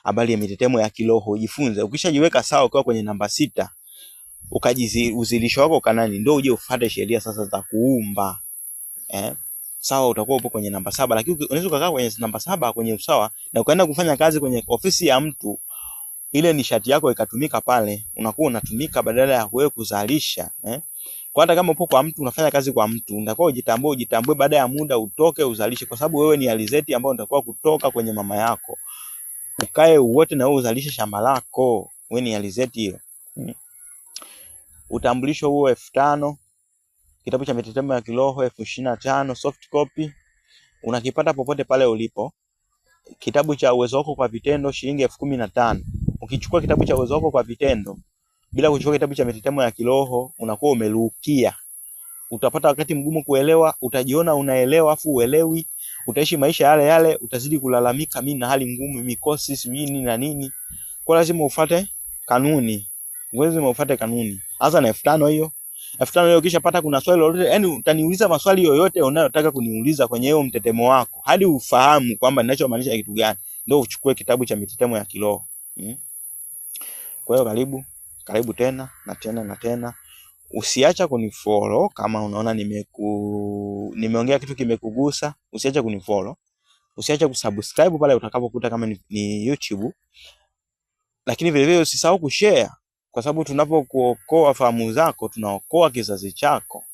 habari ya mitetemo ya kiroho, ujifunze. Ukishajiweka sawa ukiwa kwenye namba 6, uzilisho wako kanani, ndio uje ufuate sheria sasa za kuumba. Sawa, utakuwa upo kwenye namba 7, lakini unaweza kukaa kwenye namba 7 kwenye usawa na ukaenda kufanya kazi kwenye ofisi ya mtu, ile nishati yako ikatumika pale, unakuwa unatumika badala ya wewe kuzalisha. Kwa hata kama upo kwa mtu unafanya kazi kwa mtu, unatakiwa ujitambue baada ya muda utoke uzalishe, kwa sababu wewe ni alizeti ambayo unatakiwa kutoka kwenye mama yako. Ukae uote na wewe uzalishe shamba lako. Wewe ni alizeti hiyo. Utambulisho huo 5,000, kitabu cha mitetemo ya kiroho 25,000 soft copy. Unakipata popote pale ulipo. kitabu cha Uwezo Wako kwa Vitendo shilingi 10,015. Ukichukua kitabu cha Uwezo Wako kwa Vitendo bila kuchukua kitabu cha Mitetemo ya Kiroho, unakuwa umelukia. Utapata wakati mgumu kuelewa, utajiona unaelewa afu uelewi, utaishi maisha yale yale, utazidi kulalamika, mimi na hali ngumu, mikosi sijui nini na nini. Kwa lazima ufuate kanuni. Lazima ufuate kanuni. Anza na 5,000 hiyo. 5,000 hiyo kisha pata kuna swali lolote, yani utaniuliza maswali yoyote unayotaka kuniuliza kwenye hiyo mtetemo wako, hadi ufahamu kwamba ninachomaanisha kitu gani, ndio uchukue kitabu cha Mitetemo ya Kiroho. Kwa hiyo karibu tena na tena na tena. Usiacha kunifollow kama unaona nimeongea kitu kimekugusa, usiacha kunifollow. Usiacha kusubscribe pale utakapokuta kama ni YouTube. Lakini vile vile usisahau kushare, kwa sababu tunapokuokoa fahamu zako tunaokoa kizazi chako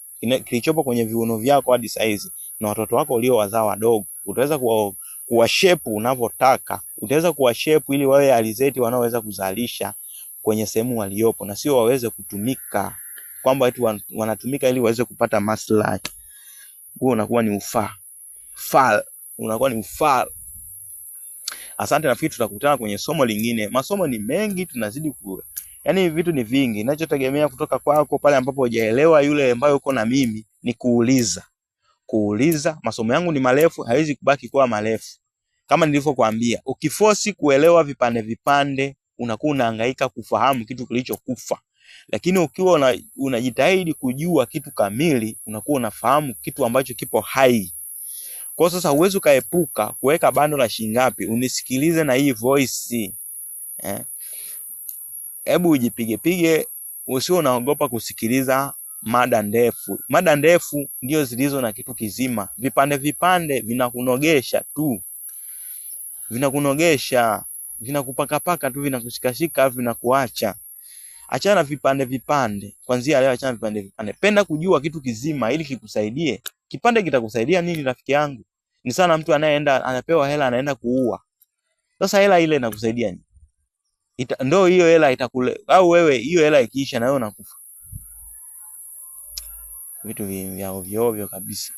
kilichopo kwenye viuno vyako hadi saizi na watoto wako uliowazaa wadogo. Utaweza kuwashape unavyotaka. Utaweza kuwashape ili wawe alizeti wanaoweza kuzalisha kwenye sehemu waliopo, na sio waweze kutumika kwamba eti wanatumika ili waweze kupata maslahi. Huo unakuwa ni unakuwa ni ufal. Asante, nafikiri tutakutana kwenye somo lingine. Masomo ni mengi, tunazidi yani vitu ni vingi. Ninachotegemea kutoka kwako pale ambapo hujaelewa yule ambaye uko na mimi ni kuuliza. Masomo yangu ni marefu, haiwezi kubaki kuwa marefu. Kama nilivyokuambia, ukiforce kuelewa vipande unakuwa unahangaika kufahamu kitu kilichokufa. Lakini ukiwa unajitahidi kujua kitu kamili, unakuwa unafahamu kitu ambacho kipo hai. Kwa sasa uwezo kaepuka kuweka bando la shingapi, unisikilize na hii voice. Hebu ujipige, usio unaogopa kusikiliza mada ndefu. Mada ndefu ndio zilizo na kitu kizima. Vipande vinakunogesha tu. Vinakupaka tu, vinakushikashika, vinakuacha. Achana vipande. Kwanza leo achana vipande. Penda kujua kitu kizima ili kikusaidie. Kipande kitakusaidia nini rafiki yangu? Ni sana mtu anayeenda anapewa hela anaenda kuua. Sasa hela ile inakusaidia nini? Ndio hiyo hela itakule, au wewe hiyo hela ikiisha na wewe unakufa. Vitu vya ovyo kabisa.